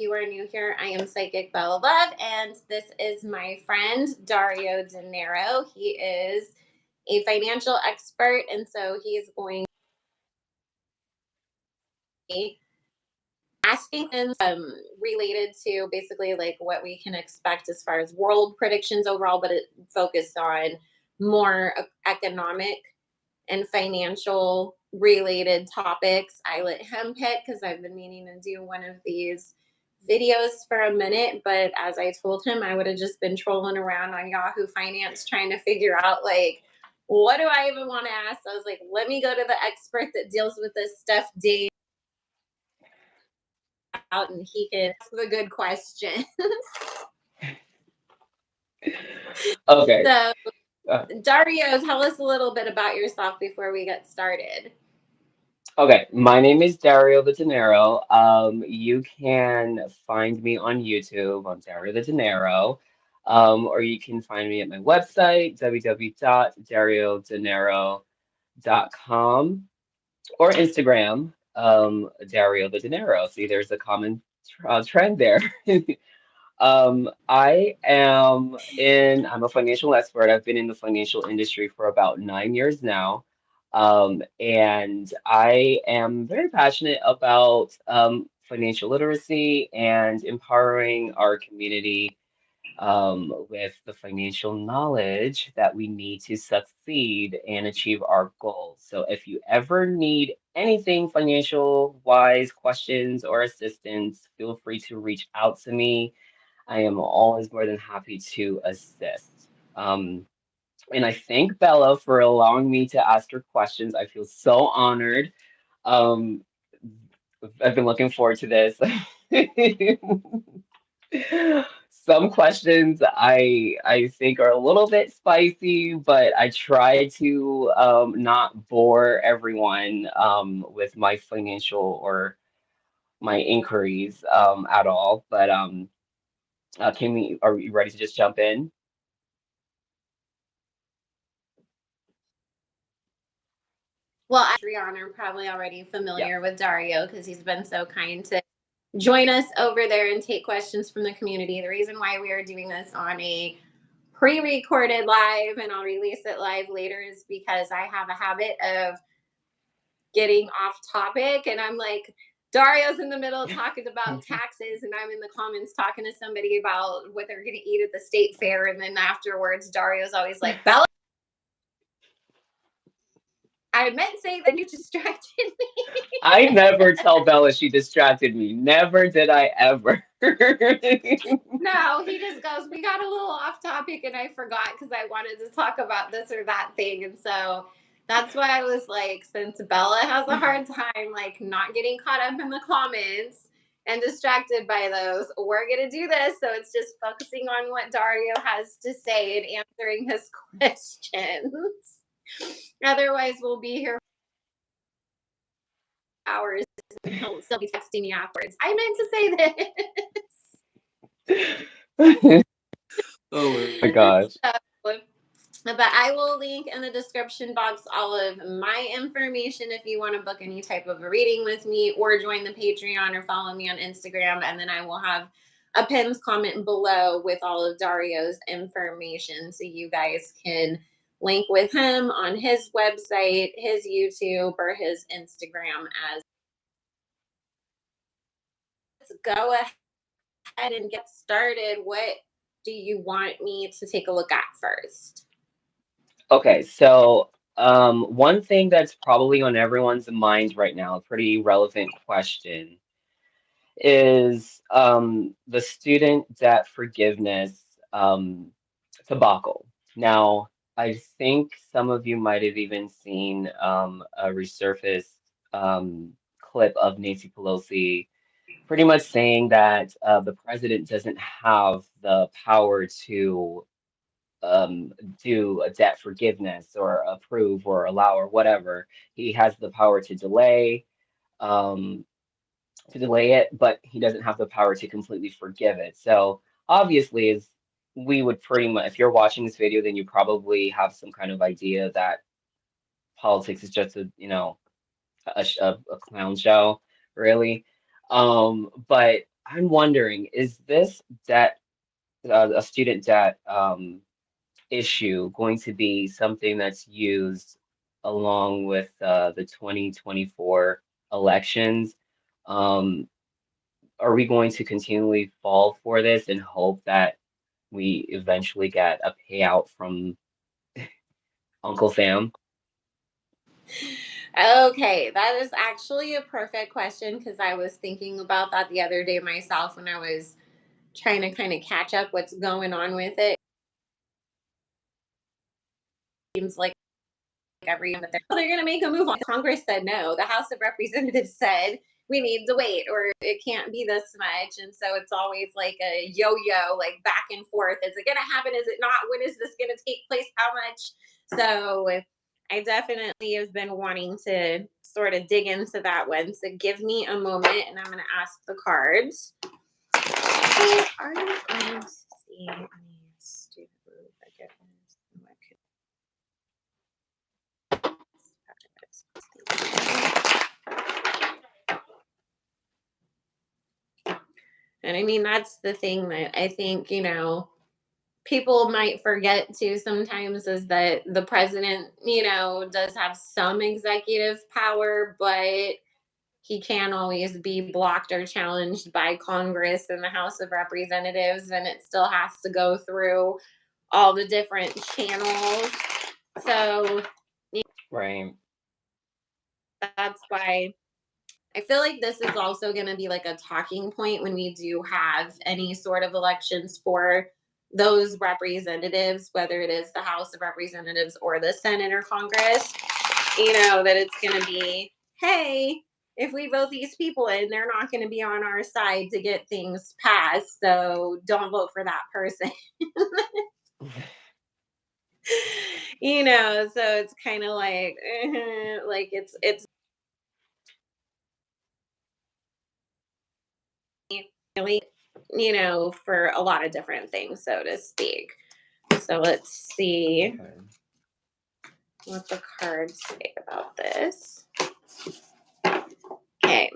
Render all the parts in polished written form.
you are new here, I am Psychic Bella Love, and this is my friend Dario Dinero. He is a financial expert, and so he is going to be asking things related to basically like what we can expect as far as world predictions overall, but it focused on more economic and financial related topics. I let him pick because I've been meaning to do one of these videos for a minute, but as I told him, I would have just been trolling around on Yahoo Finance trying to figure out like what do I even want to ask. I was like, let me go to the expert that deals with this stuff day out and he can ask the good questions. Okay. So Uh, Dario, tell us a little bit about yourself before we get started. okay. My name is Dario Dinero. You can find me on YouTube on Dario Dinero. Or you can find me at my website, www.dariodinero.com, or Instagram, Dario Dinero. See, there's a common trend there. I'm a financial expert. I've been in the financial industry for about 9 years now. And I am very passionate about financial literacy and empowering our community with the financial knowledge that we need to succeed and achieve our goals. So if you ever need anything financial wise, questions or assistance, feel free to reach out to me. I am always more than happy to assist. And I thank Bella for allowing me to ask her questions. I feel so honored. Um, I've been looking forward to this. Some questions I think are a little bit spicy, but I try to not bore everyone with my financial or my inquiries at all. But can we, are you ready to just jump in? Well, Patreon are probably already Yeah. familiar with Dario because he's been so kind to join us over there and take questions from the community. The reason why we are doing this on a pre-recorded live and I'll release it live later is because I have a habit of getting off topic and I'm like Dario's in the middle talking about taxes and I'm in the comments talking to somebody about what they're going to eat at the state fair and then afterwards Dario's always like Bella, I meant to say that you distracted me. I never tell Bella she distracted me. Never did I ever. No, he just goes, we got a little off topic and I forgot because I wanted to talk about this or that thing. And so that's why I was like, since Bella has a hard time like not getting caught up in the comments and distracted by those, we're gonna do this. So it's just focusing on what Dario has to say and answering his questions. Otherwise, we'll be here for hours and he'll still be texting me afterwards. I meant to say this. Oh my gosh. So, but I will link in the description box all of my information if you want to book any type of a reading with me or join the Patreon or follow me on Instagram. And then I will have a pinned comment below with all of Dario's information so you guys can link with him on his website, his YouTube, or his Instagram as let's go ahead and get started. What do you want me to take a look at first? Okay, so one thing that's probably on everyone's mind right now, a pretty relevant question, is the student debt forgiveness debacle. Now, I think some of you might have even seen a resurfaced clip of Nancy Pelosi pretty much saying that the president doesn't have the power to um, do a debt forgiveness or approve or allow or whatever. He has the power um, to delay it, but he doesn't have the power to completely forgive it. So obviously, is we would pretty much, if you're watching this video, then you probably have some kind of idea that politics is just a clown show, really. But I'm wondering, is this debt, a student debt issue, going to be something that's used along with the 2024 elections? Um, are we going to continually fall for this and hope that we eventually get a payout from Uncle Sam? Okay, that is actually a perfect question because I was thinking about that the other day myself when I was trying to kind of catch up what's going on with it. Seems like every that they're going to make a move on. Congress said no. The House of Representatives said we need to wait or it can't be this much. And so it's always like a yo-yo, like back and forth. Is it going to happen? Is it not? When is this going to take place? How much? So I definitely have been wanting to sort of dig into that one. So give me a moment and I'm going to ask the cards. Who are you going to see? Student loan forgiveness. What could And I mean, that's the thing that I think, people might forget too sometimes is that the president, does have some executive power, but he can't always be blocked or challenged by Congress and the House of Representatives, and it still has to go through all the different channels. So Right. that's why I feel like this is also going to be like a talking point when we do have any sort of elections for those representatives, whether it is the House of Representatives or the Senate or Congress, that it's going to be, hey, if we vote these people in, they're not going to be on our side to get things passed. So don't vote for that person. So it's kind of like, like it's really, for a lot of different things, so to speak. So let's see Okay. what the cards say about this. Okay.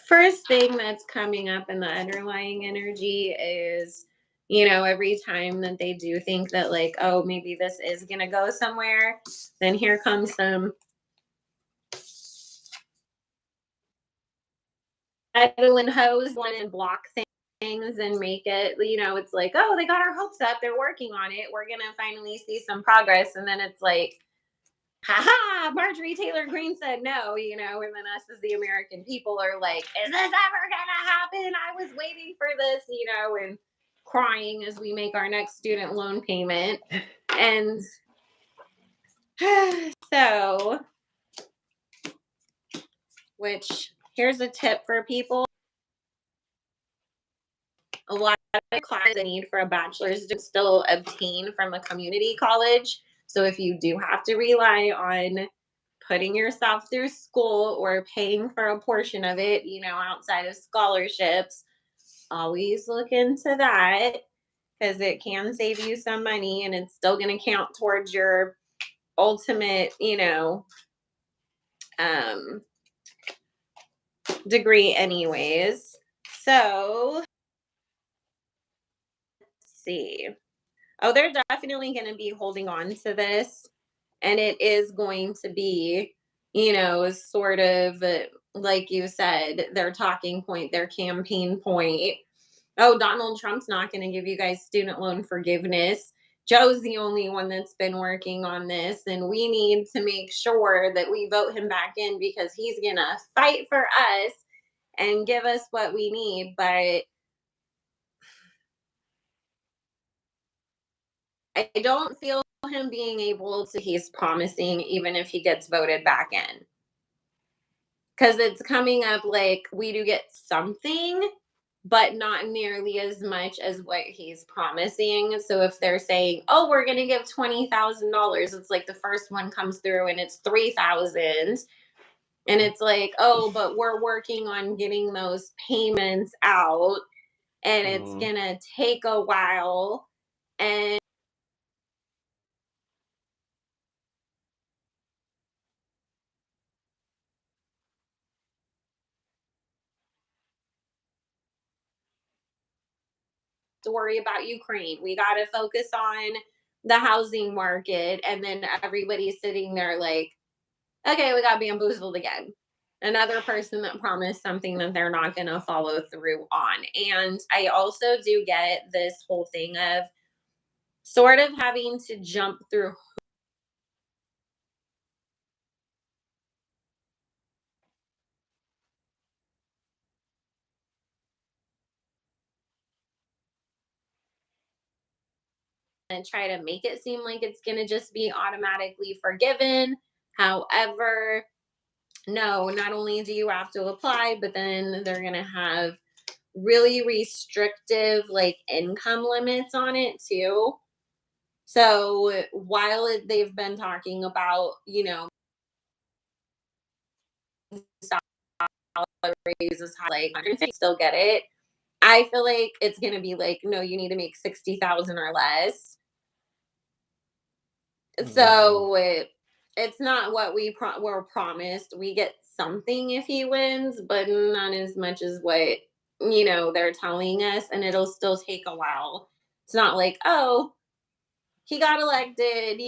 First thing that's coming up in the underlying energy is, every time that they do think that, like, oh, maybe this is going to go somewhere, then here comes some Evelyn hose one and block things and make it, it's like, oh, they got our hopes up. They're working on it. We're going to finally see some progress. And then it's like, haha, Marjorie Taylor Greene said no, and then us as the American people are like, is this ever gonna happen? I was waiting for this, and crying as we make our next student loan payment. And so, which here's a tip for people. A lot of classes they need for a bachelor's to still obtain from a community college. So if you do have to rely on putting yourself through school or paying for a portion of it, outside of scholarships, always look into that because it can save you some money and it's still going to count towards your ultimate, um, degree, anyways. So, let's see. Oh, they're definitely going to be holding on to this. And it is going to be, sort of like you said, their talking point, their campaign point. Oh, Donald Trump's not going to give you guys student loan forgiveness. Joe's the only one that's been working on this. And we need to make sure that we vote him back in because he's going to fight for us and give us what we need. But I don't feel him being able to, he's promising, even if he gets voted back in. Because it's coming up like we do get something, but not nearly as much as what he's promising. So if they're saying, "Oh, we're going to give $20,000," it's like the first one comes through and it's 3,000, and it's like, "Oh, but we're working on getting those payments out, and it's Mhm. gonna take a while." And to worry about Ukraine. We got to focus on the housing market. And then everybody's sitting there like, okay, we got bamboozled again. Another person that promised something that they're not going to follow through on. And I also do get this whole thing of sort of having to jump through and try to make it seem like it's going to just be automatically forgiven. However, no, not only do you have to apply, but then they're going to have really restrictive like income limits on it too. So while they've been talking about, salary raises high, like 150 still get it. I feel like it's going to be like, no, you need to make 60,000 or less. Yeah. So it's not what were promised. We get something if he wins, but not as much as what they're telling us, and it'll still take a while. It's not like, oh, he got elected.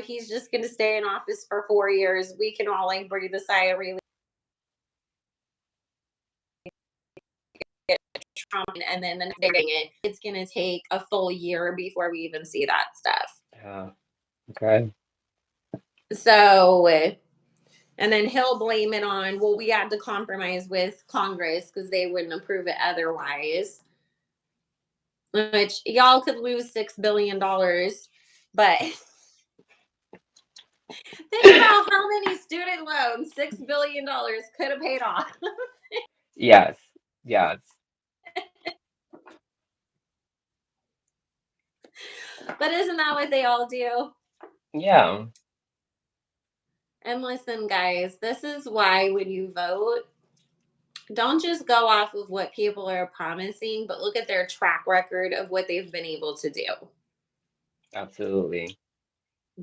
He's just going to stay in office for 4 years. We can all like breathe a sigh of relief. Trump, and then the next day it's going to take a full year before we even see that stuff. Yeah. Okay. So and then he'll blame it on, well, we had to compromise with Congress because they wouldn't approve it otherwise. Which y'all could lose $6 billion. But think about how many student loans $6 billion could have paid off. Yes. Yes. But isn't that what they all do? Yeah. And listen, guys, this is why when you vote, don't just go off of what people are promising, but look at their track record of what they've been able to do. Absolutely.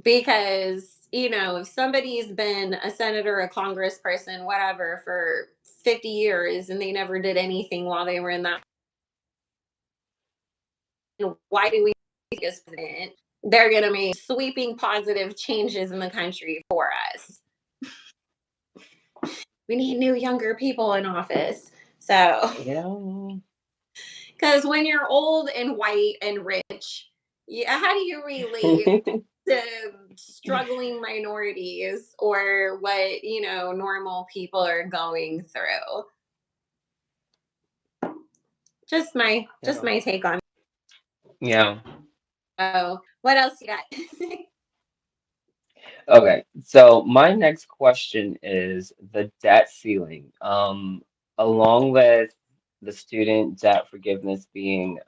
Because, if somebody's been a senator, a congressperson, whatever, for 50 years and they never did anything while they were in that, why do we think as president they're going to make sweeping positive changes in the country for us? We need new, younger people in office. So, Yeah. because when you're old and white and rich, yeah, how do you relate to struggling minorities or what normal people are going through? Just Yeah. my take on. Yeah. Oh, what else you got? Okay, so my next question is the debt ceiling. Along with the student debt forgiveness being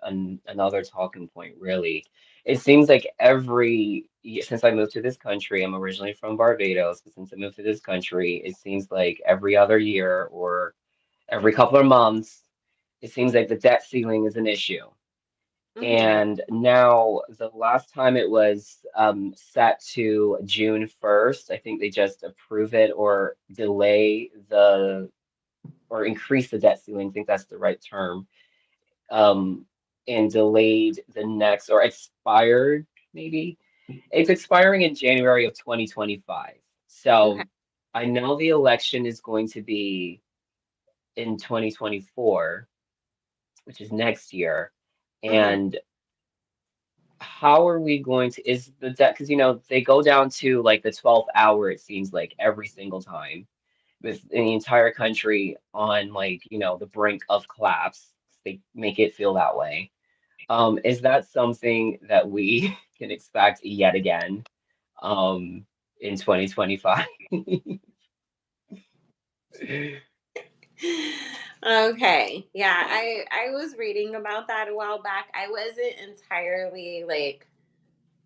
another talking point, really. It seems like since I moved to this country, I'm originally from Barbados, but since I moved to this country, it seems like every other year or every couple of months, it seems like the debt ceiling is an issue. Hmm. And now the last time it was set to June 1st, I think they just approve it or delay or increase the debt ceiling, I think that's the right term, um, and delayed the next or expired maybe. It's expiring in January of 2025. Okay. So I know the election is going to be in 2024, which is next year. Hmm. And how are we going to is the debt because they go down to like the 12th hour it seems like every single time with the entire country on like the brink of collapse. They make it feel that way. Is that something that we can expect yet again um in 2025? Okay. Yeah, I was reading about that a while back. I wasn't entirely like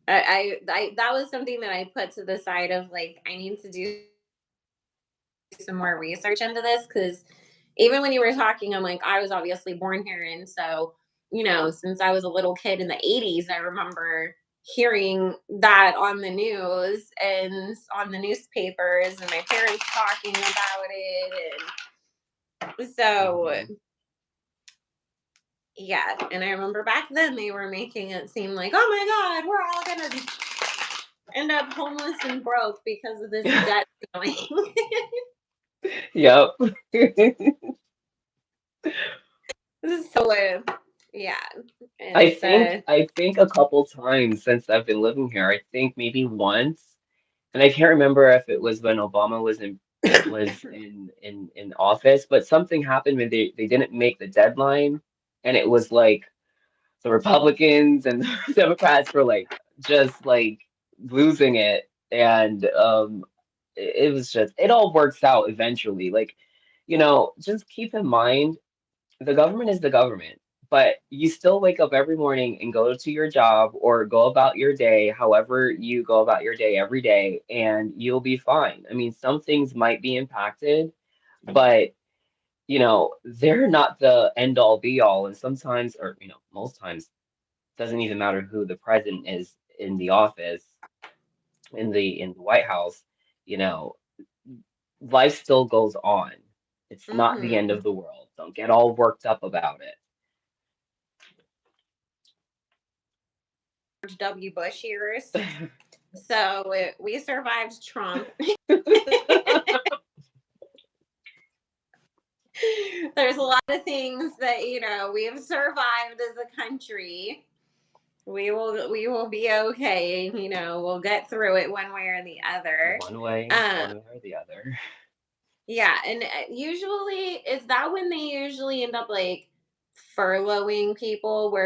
I that was something that I put to the side of like I need to do some more research into this because even when you were talking, I'm like, I was obviously born here. And so, since I was a little kid in the 80s, I remember hearing that on the news and on the newspapers and my parents talking about it. And so, Mhm. Yeah, and I remember back then they were making it seem like, oh my God, we're all gonna end up homeless and broke because of this debt ceiling. Yep. So, yeah, I it's think I think a couple times since I've been living here, I think maybe once, and I can't remember if it was when Obama was in office, but something happened when they didn't make the deadline, and it was like the Republicans and the Democrats were like just like losing it, and it was just it all works out eventually. Like, just keep in mind the government is the government, but you still wake up every morning and go to your job or go about your day, however you go about your day every day, and you'll be fine. I mean, some things might be impacted, but they're not the end all be all. And sometimes, or most times, doesn't even matter who the president is in the office, in the White House, you know, life still goes on. It's not the end hmm of the world. Don't get all worked up about George W. Bush years. So we survived Trump. it. There's a lot of things that we've survived as a country. We will be okay. We'll get through it one way or the other. One Um, way or the other. yeah, and usually is that when they usually end up like furloughing people where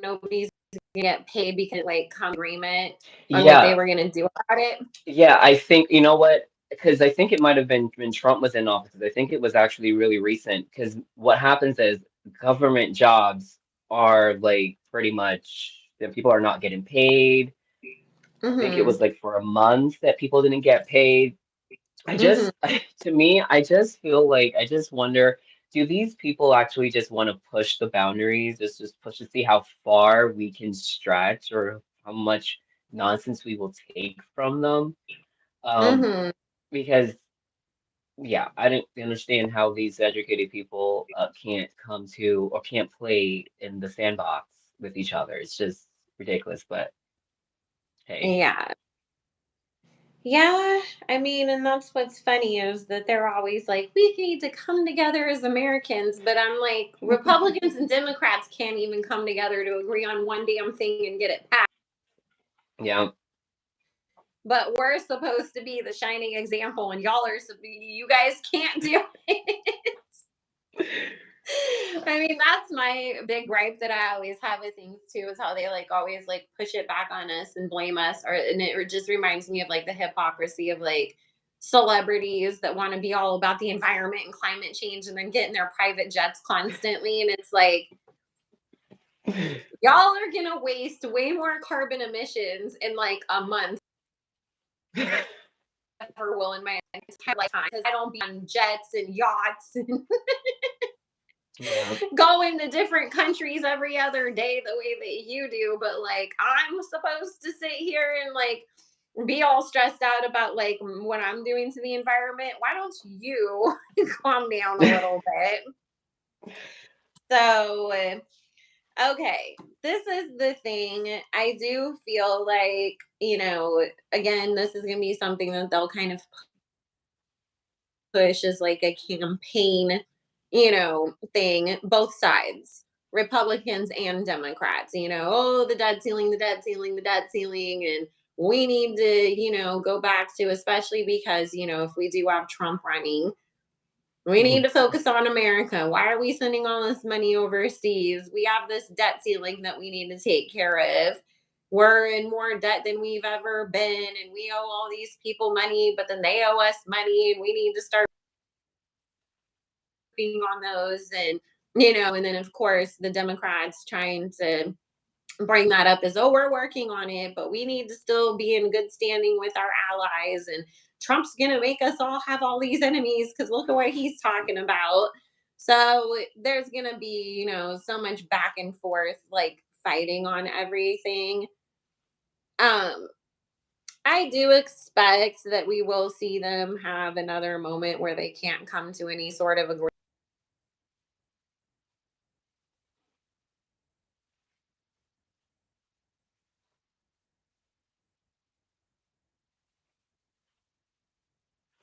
nobody's gonna get paid because like come agreement on what they Yeah, were gonna do about it. yeah, I think you know what? Because I think it might have been when Trump was in office. I think it was actually really recent. Because what happens is government jobs are like pretty much that people are not getting paid. I think it Mm-hmm. was like for a month that people didn't get paid. I Mm-hmm. just, to me, I just feel like I just wonder, do these people actually just want to push the boundaries, just push to see how far we can stretch or how much nonsense we will take from them? Um, Mm-hmm. because yeah, I don't understand how these educated people can't come to or can't play in the sandbox with each other. It's just ridiculous, but hey. Yeah. Yeah, I mean, and that's what's funny is that they're always like, we need to come together as Americans. But I'm like, Republicans and Democrats can't even come together to agree on one damn thing and get it passed. Yeah. But we're supposed to be the shining example, and you guys can't do it. I mean, that's my big gripe that I always have with things too, is how they like always like push it back on us and blame us, and it just reminds me of like the hypocrisy of like celebrities that want to be all about the environment and climate change and then get in their private jets constantly, and it's like y'all are gonna waste way more carbon emissions in like a month ever will in my entire lifetime because I don't be on jets and yachts and Yeah. going to different countries every other day the way that you do, but like I'm supposed to sit here and like be all stressed out about like what I'm doing to the environment. Why don't you calm down a little bit? So, okay, this is the thing. I do feel like, again, this is going to be something that they'll kind of push as like a campaign, thing, both sides, Republicans and Democrats, oh, the debt ceiling, the debt ceiling, the debt ceiling. And we need to, go back to, especially because, if we do have Trump running, we need to focus on America. Why are we sending all this money overseas? We have this debt ceiling that we need to take care of. We're in more debt than we've ever been, and we owe all these people money, but then they owe us money, and we need to start on those. And then of course the Democrats trying to bring that up as, oh, we're working on it, but we need to still be in good standing with our allies, and Trump's gonna make us all have all these enemies because look at what he's talking about. So there's gonna be, so much back and forth, like fighting on everything. um I do expect that we will see them have another moment where they can't come to any sort of agreement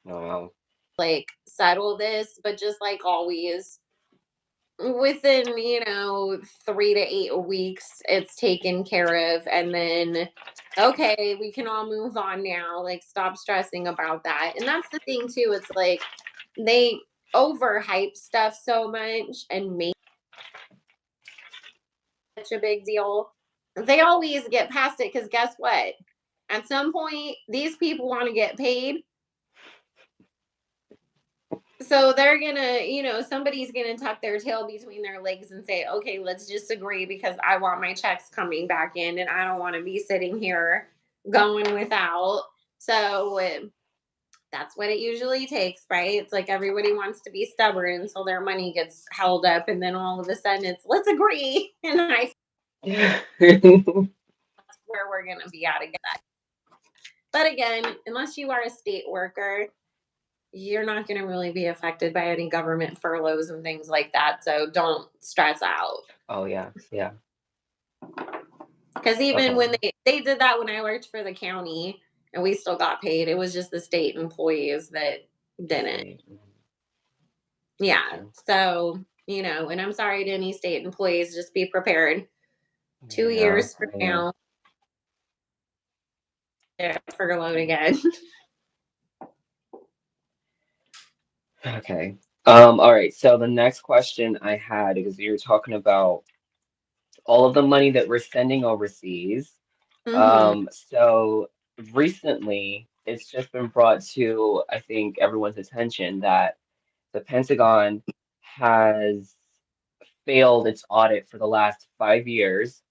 Wow. like settle this, but just like always, within 3 to 8 weeks it's taken care of, and then okay, we can all move on now, like stop stressing about that. And that's the thing too, it's like they overhype stuff so much and make such a big deal. They always get past it because guess what, at some point these people want to get paid. So they're gonna, somebody's gonna tuck their tail between their legs and say, okay, let's just agree because I want my checks coming back in and I don't want to be sitting here going without. So that's what it usually takes, right? It's like everybody wants to be stubborn until their money gets held up. And then all of a sudden it's, let's agree. And I think that's where we're going to be at again. But again, unless you are a state worker, you're not going to really be affected by any government furloughs and things like that. So don't stress out. Oh yeah, yeah. Because even Okay. when they did that when I worked for the county and we still got paid, it was just the state employees that didn't. Right. Makes Yeah. sense. So, and I'm sorry to any state employees, just be prepared. two Yeah, years from yeah. now, they're furloughed again. Okay. All right. So the next question I had, because you're talking about all of the money that we're sending overseas. Hmm. So recently, it's just been brought to, I think, everyone's attention that the Pentagon has failed its audit for the last 5 years,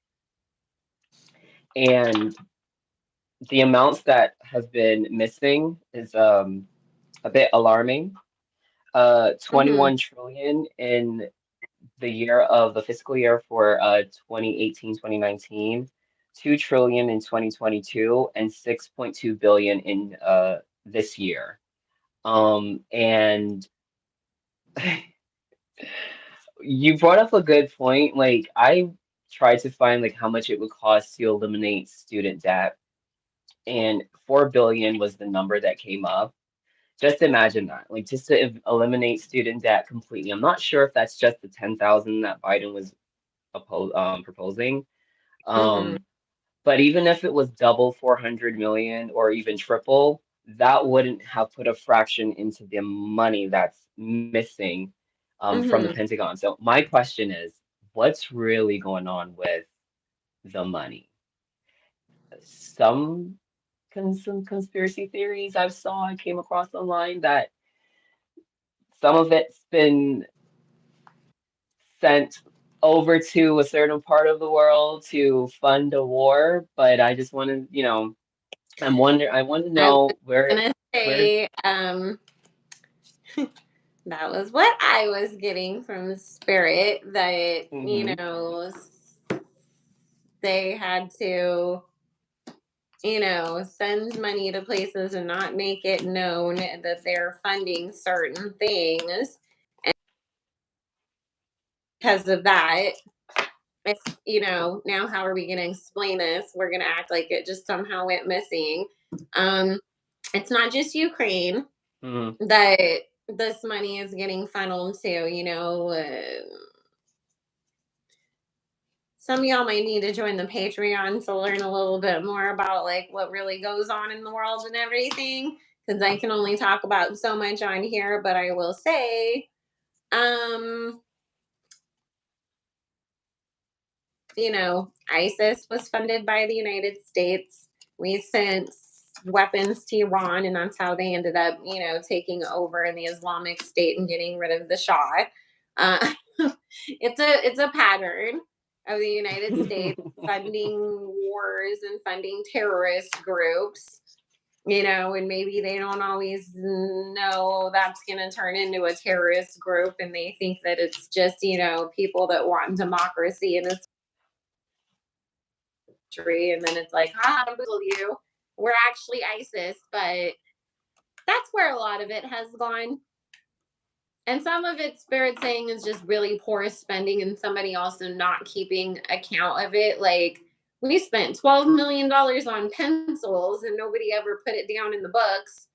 and the amounts that have been missing is a bit alarming. Hmm. 21 trillion in the year of the fiscal year for 2018, 2019, 2 trillion in 2022, and 6.2 billion in this year. And you brought up a good point. Like I tried to find like how much it would cost to eliminate student debt, and 4 billion was the number that came up. Just imagine that, like just to eliminate student debt completely. I'm not sure if that's just the 10,000 that Biden was proposing. Hmm. Um, but even if it was double 400 million or even triple, that wouldn't have put a fraction into the money that's missing from the Hmm. Pentagon. So my question is, what's really going on with the money? Some conspiracy theories I came across online that some of it's been sent over to a certain part of the world to fund a war, but I just want to, I want to I was know gonna where, say, that was what I was getting from Spirit, that, hmm they had to, send money to places and not make it known that they're funding certain things. And because of that, it's, now how are we going to explain this? We're going to act like it just somehow went missing. Um, it's not just Ukraine hmm that this money is getting funneled to, some of y'all might need to join the Patreon to learn a little bit more about like what really goes on in the world and everything. Because I can only talk about so much on here, but I will say, um, ISIS was funded by the United States. We sent weapons to Iran, and that's how they ended up, taking over in the Islamic State and getting rid of the Shah. Uh, it's a pattern of the United States funding wars and funding terrorist groups. And maybe they don't always know that's going to turn into a terrorist group, and they think that it's just, people that want democracy and it's country, and then it's like, ah, I believe you. We're actually ISIS, but that's where a lot of it has gone. And some of it, Spirit saying, is just really poor spending, and somebody also not keeping account of it. Like, we spent $12 million on pencils, and nobody ever put it down in the books.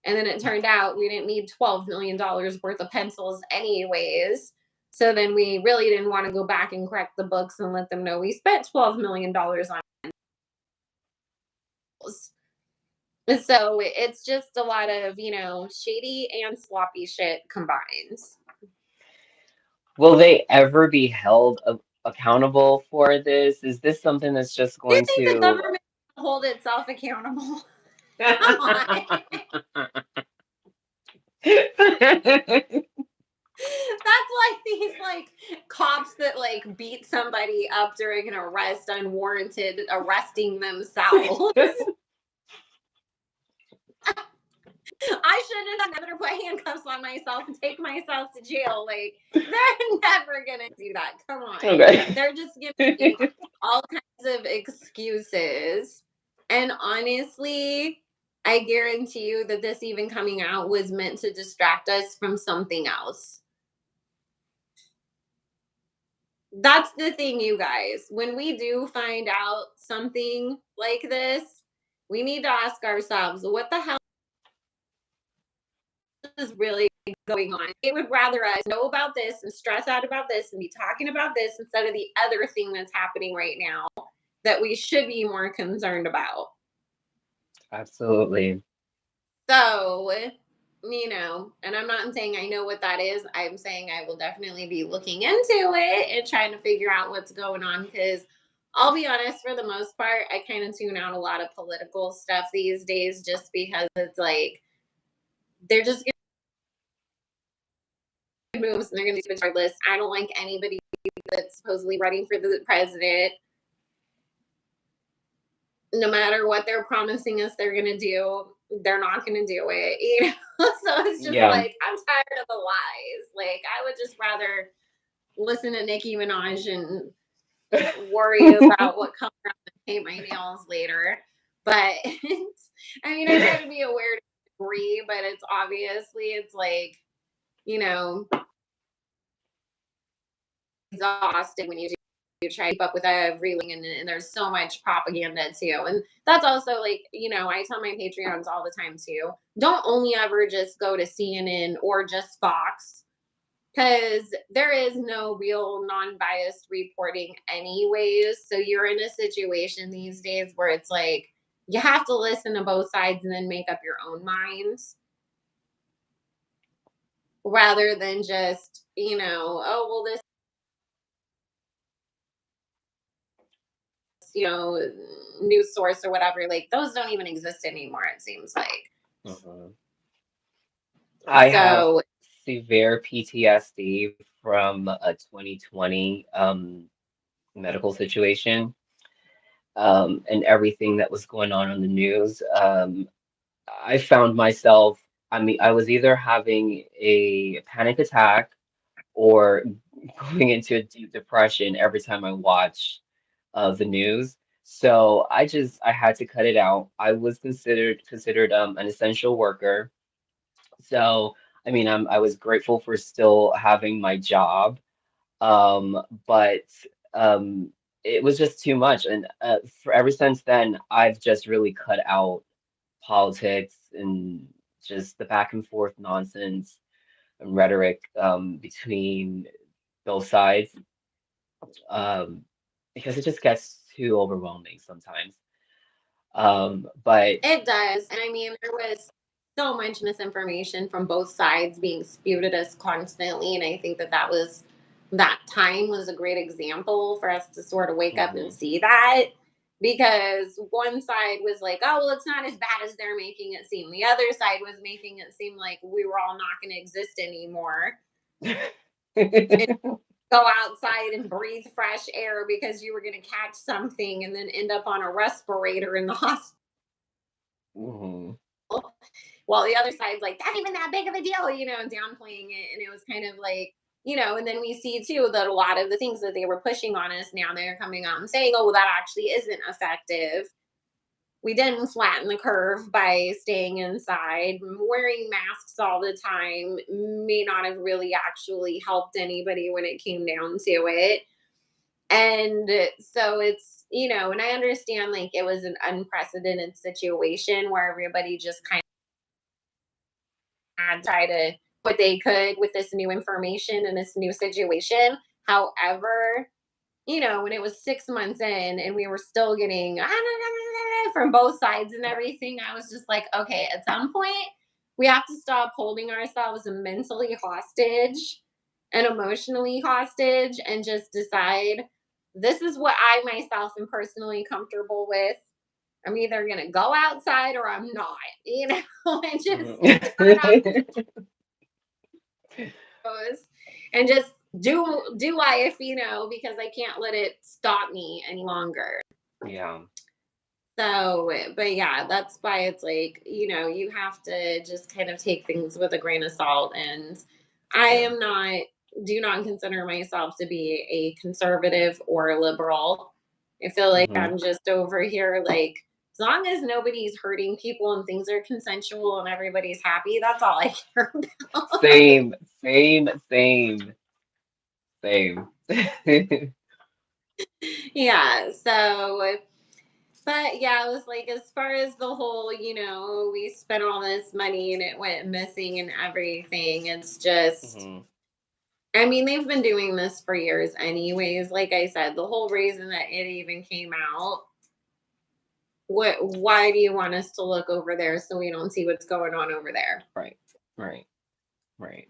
And then it turned out we didn't need $12 million worth of pencils anyways. So then we really didn't want to go back and correct the books and let them know we spent $12 million on pencils. And so it's just a lot of, shady and sloppy shit combined. Will they ever be held accountable for this? Is this something that's just Do you going think the to government will hold itself accountable? Come on. That's like these like cops that like beat somebody up during an arrest unwarranted, arresting themselves. I shouldn't have never put handcuffs on myself and take myself to jail. Like they're never gonna do that. Come on. Okay. They're just giving all kinds of excuses. And honestly, I guarantee you that this even coming out was meant to distract us from something else. That's the thing, you guys. When we do find out something like this, we need to ask ourselves, what the hell is really going on? They would rather us know about this and stress out about this and be talking about this instead of the other thing that's happening right now that we should be more concerned about. Absolutely. So, and I'm not saying I know what that is. I'm saying I will definitely be looking into it and trying to figure out what's going on because I'll be honest, for the most part, I kind of tune out a lot of political stuff these days just because it's like they're just good moves and they're going to do it regardless. I don't like anybody that's supposedly running for the president. No matter what they're promising us they're going to do, they're not going to do it. So it's just Yeah. like I'm tired of the lies. Like I would just rather listen to Nicki Minaj and worry about what color I'm going to paint my nails later. But I mean, I try to be aware to a degree, but it's obviously it's like, you know, exhausting when you try to keep up with everything and there's so much propaganda too. And that's also like, I tell my Patreons all the time too, don't only ever just go to CNN or just Fox because there is no real non-biased reporting anyways. So you're in a situation these days where it's like you have to listen to both sides and then make up your own minds rather than just, oh well this news source or whatever, like those don't even exist anymore, it seems like. Mhm. I have So severe PTSD from a 2020 medical situation and everything that was going on in the news. I found myself, I mean, I was either having a panic attack or going into a deep depression every time I watched the news. So I had to cut it out. I was considered an essential worker. So I mean I was grateful for still having my job. But um it was just too much. And for ever since then I've just really cut out politics and just the back and forth nonsense and rhetoric between both sides um, because it just gets too overwhelming sometimes. But it does. And I mean, there was so much misinformation from both sides being spewed at us constantly. And I think that time was a great example for us to sort of wake up and mhm. see that. Because one side was like, oh, well, it's not as bad as they're making it seem. The other side was making it seem like we were all not going to exist anymore. And go outside and breathe fresh air because you were going to catch something and then end up on a respirator in the hospital. Mhm. While the other side's like, that's even that big of a deal, downplaying it. And it was kind of like, and then we see too that a lot of the things that they were pushing on us now they're coming out and saying, oh, well, that actually isn't effective. We didn't flatten the curve by staying inside. Wearing masks all the time may not have really actually helped anybody when it came down to it. And so it's, and I understand like it was an unprecedented situation where everybody just kind had tried to what they could with this new information and this new situation. However, when it was 6 months in and we were still getting from both sides and everything, I was just like, okay, at some point, we have to stop holding ourselves mentally hostage and emotionally hostage and just decide this is what I myself am personally comfortable with. I'm either going to go outside or I'm not, and just turn off Mhm. those and just do life, because I can't let it stop me any longer. Yeah, So, but yeah, that's why it's like, you have to just kind of take things with a grain of salt. And I yeah. am not, do not consider myself to be a conservative or a liberal. I feel like Hmm. I'm just over here, like, as long as nobody's hurting people and things are consensual and everybody's happy, that's all I care about. Same, same, same, same. Yeah. So, but yeah, it was like as far as the whole, we spent all this money and it went missing and everything. It's just, Hmm. I mean, they've been doing this for years, anyways. Like I said, the whole reason that it even came out. Why do you want us to look over there so we don't see what's going on over there? Right, right, right.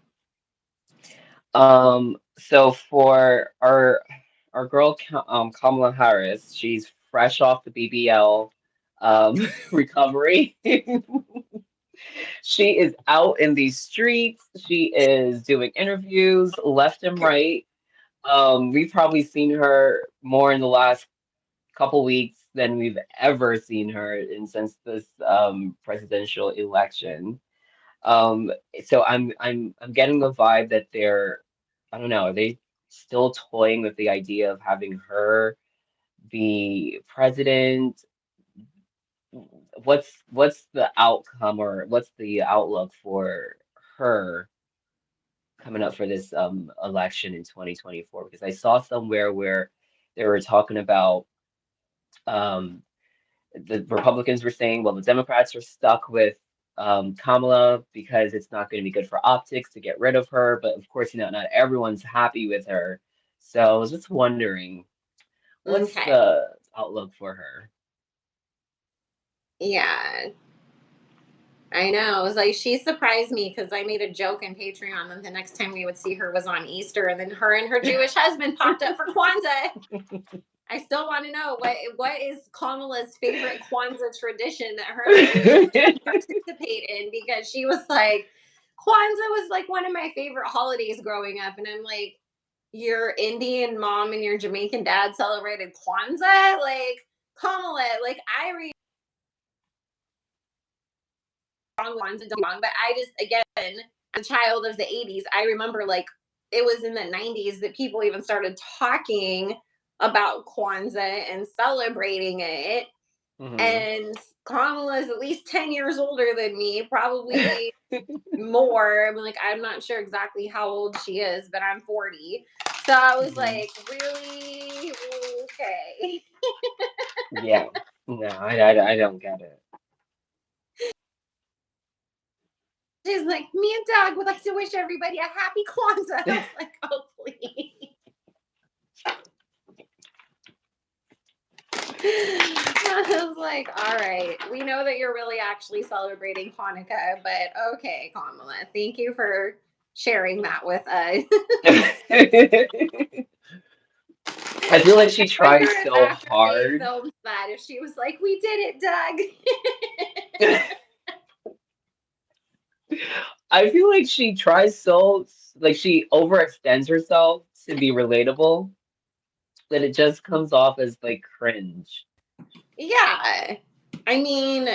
So for our girl Kamala Harris, she's fresh off the BBL recovery. She is out in these streets. She is doing interviews left and right. We've probably seen her more in the last couple weeks than we've ever seen her in since this presidential election. Um, so I'm getting the vibe that they're, I don't know, are they still toying with the idea of having her be president? What's the outcome or what's the outlook for her coming up for this election in 2024? Because I saw somewhere where they were talking about um the Republicans were saying, well, the Democrats are stuck with Kamala because it's not going to be good for optics to get rid of her. But of course, not everyone's happy with her. So I was just wondering, what's Okay. the outlook for her? Yeah. I know. It was like she surprised me because I made a joke in Patreon that the next time we would see her was on Easter, and then her and her Jewish husband popped up for Kwanzaa. I still want to know what is Kamala's favorite Kwanzaa tradition that her and her Jewish husband participate in, because she was like, Kwanzaa was like one of my favorite holidays growing up, and I'm like, your Indian mom and your Jamaican dad celebrated Kwanzaa, like Kamala, like I read wrong ones and wrong, but I just again, a child of the 80s, I remember like it was in the 90s that people even started talking about Kwanzaa and celebrating it. Hmm. And Kamala is at least 10 years older than me, probably more. I'm like, I'm not sure exactly how old she is, but I'm 40. So I was Hmm. like, really? Okay. Yeah. No, I don't get it. She's like, me and Doug would like to wish everybody a happy Kwanzaa. I was like, oh, please. I was like, all right, we know that you're really actually celebrating Hanukkah, but okay, Kamala, thank you for sharing that with us. I feel like she I wonder tries if so after they hard. filmed that, if she was like, we did it, Doug. I feel like she tries so, like she overextends herself to be relatable, that it just comes off as like cringe. Yeah. I mean,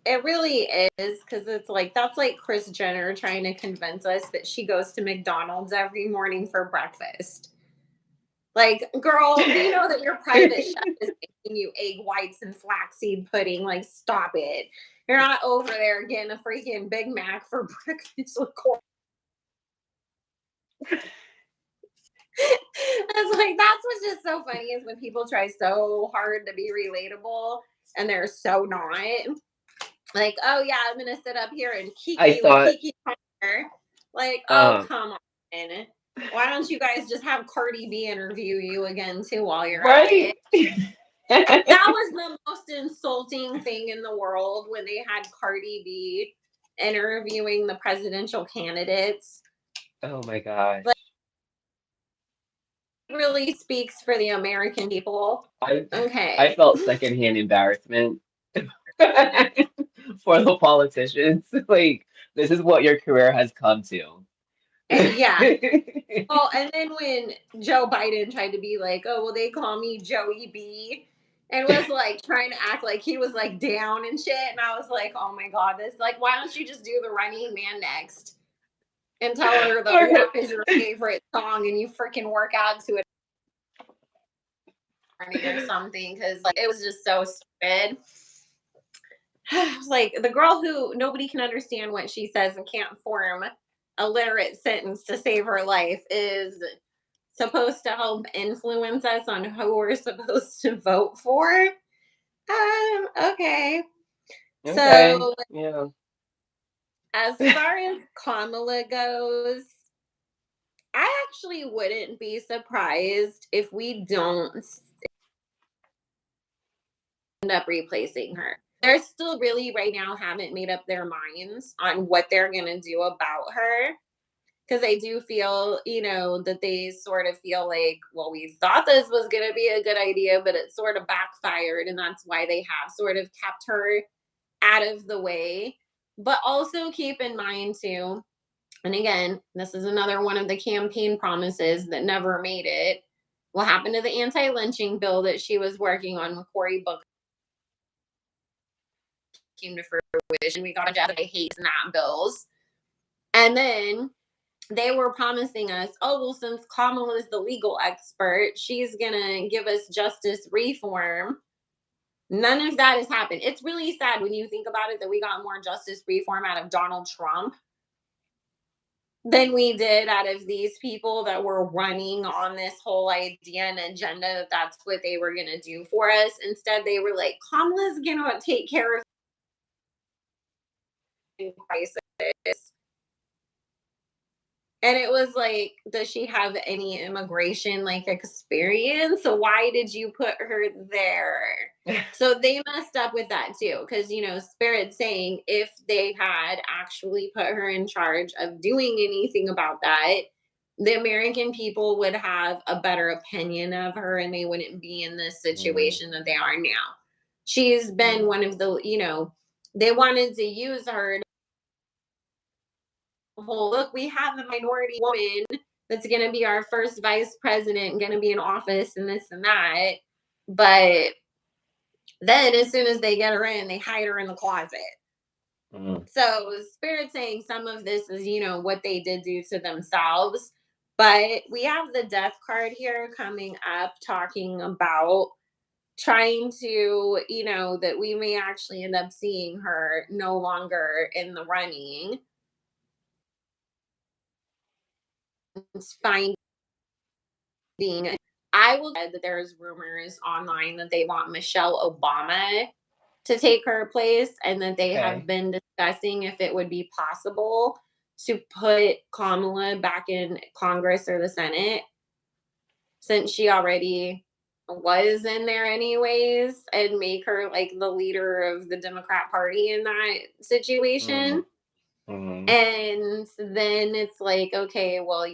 it really is, because it's like that's like Chris Jenner trying to convince us that she goes to McDonald's every morning for breakfast. Like, girl, we know that your private chef is making you egg whites and flaxseed pudding. Like, stop it. You're not over there getting a freaking Big Mac for breakfast with corn. It's like that's what's just so funny is when people try so hard to be relatable and they're so not. Like, oh yeah, I'm gonna sit up here and I kiki with thought, Kiki Palmer. Like, oh um, come on. Why don't you guys just have Cardi B interview you again too while you're at right? it? That was the most insulting thing in the world when they had Cardi B interviewing the presidential candidates. Oh my gosh. But it really speaks for the American people. I I Okay. felt secondhand embarrassment for the politicians. Like, this is what your career has come to. Yeah. Oh, and then when Joe Biden tried to be like, oh, well, they call me Joey B, and was like trying to act like he was like down and shit. And I was like, oh my God, this, like, why don't you just do the Running Man next and tell her the WAP is your favorite song and you freaking work out to it or something? Cause like it was just so stupid. Like the girl who nobody can understand what she says and can't form a literate sentence to save her life is supposed to help influence us on who we're supposed to vote for. Okay. Okay. So Yeah. as far as Kamala goes, I actually wouldn't be surprised if we don't end up replacing her. They're still really right now haven't made up their minds on what they're gonna do about her. Because I do feel, that they sort of feel like, well, we thought this was going to be a good idea, but it sort of backfired. And that's why they have sort of kept her out of the way. But also keep in mind, too, and again, this is another one of the campaign promises that never made it. What happened to the anti lynching bill that she was working on with Cory Booker came to fruition? We got a judge that hates that bills. And then they were promising us, oh, well, since Kamala is the legal expert, she's going to give us justice reform. None of that has happened. It's really sad when you think about it that we got more justice reform out of Donald Trump than we did out of these people that were running on this whole idea and agenda that that's what they were going to do for us. Instead, they were like, Kamala's going to take care of the crisis. And it was like, does she have any immigration like experience? So why did you put her there? So they messed up with that too. Cause Spirit saying if they had actually put her in charge of doing anything about that, the American people would have a better opinion of her and they wouldn't be in this Mm, situation that they are now. She's been mm, one of the, they wanted to use her whole look, we have a minority woman that's going to be our first vice president, going to be in office and this and that. But then as soon as they get her in, they hide her in the closet. mm. So Spirit saying some of this is, what they did do to themselves. But we have the death card here coming up talking about trying to, that we may actually end up seeing her no longer in the running. It's fine being I will say that there's rumors online that they want Michelle Obama to take her place and that they have Okay. been discussing if it would be possible to put Kamala back in Congress or the Senate since she already was in there anyways and make her like the leader of the Democrat Party in that Mm, situation. mm, And then it's like, okay, well,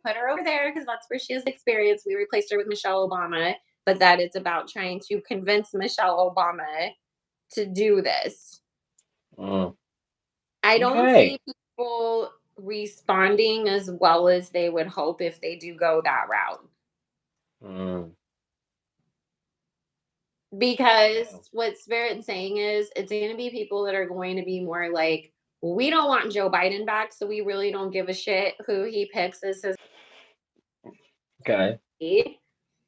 put her over there because that's where she has experience. We replaced her with Michelle Obama, but that it's about trying to convince Michelle Obama to do this. mm. I don't Okay. see people responding as well as they would hope if they do go that route. Mm. Because Yeah. what Spirit's saying is it's going to be people that are going to be more like, we don't want Joe Biden back, so we really don't give a shit who he picks as his Okay. lead.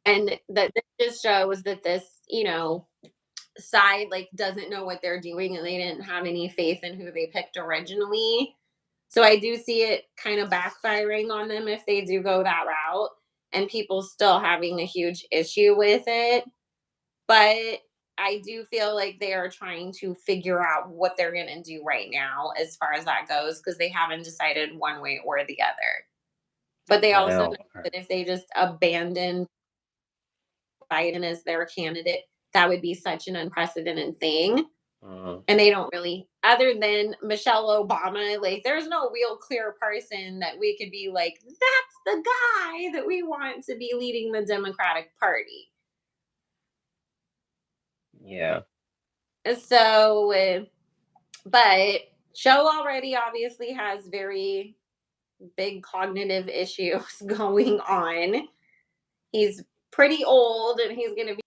And that this just shows that this, side like doesn't know what they're doing and they didn't have any faith in who they picked originally. So I do see it kind of backfiring on them if they do go that route and people still having a huge issue with it. But I do feel like they are trying to figure out what they're going to do right now as far as that goes, because they haven't decided one way or the other. But they also know Wow. Okay. that if they just abandon Biden as their candidate, that would be such an unprecedented thing. Uh, And they don't really, other than Michelle Obama, like there's no real clear person that we could be like, that's the guy that we want to be leading the Democratic Party. yeah. So, but Joe already obviously has very big cognitive issues going on. He's pretty old and he's going to be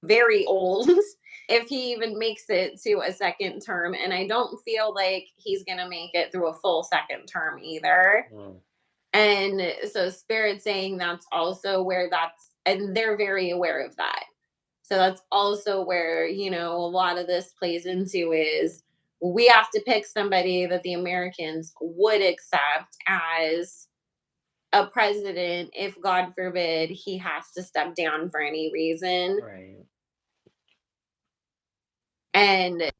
very old if he even makes it to a second term. And I don't feel like he's going to make it through a full second term either. Mm, And so Spirit saying that's also where that's, and they're very aware of that. So that's also where, a lot of this plays into is we have to pick somebody that the Americans would accept as a president if, God forbid, he has to step down for any reason. right. And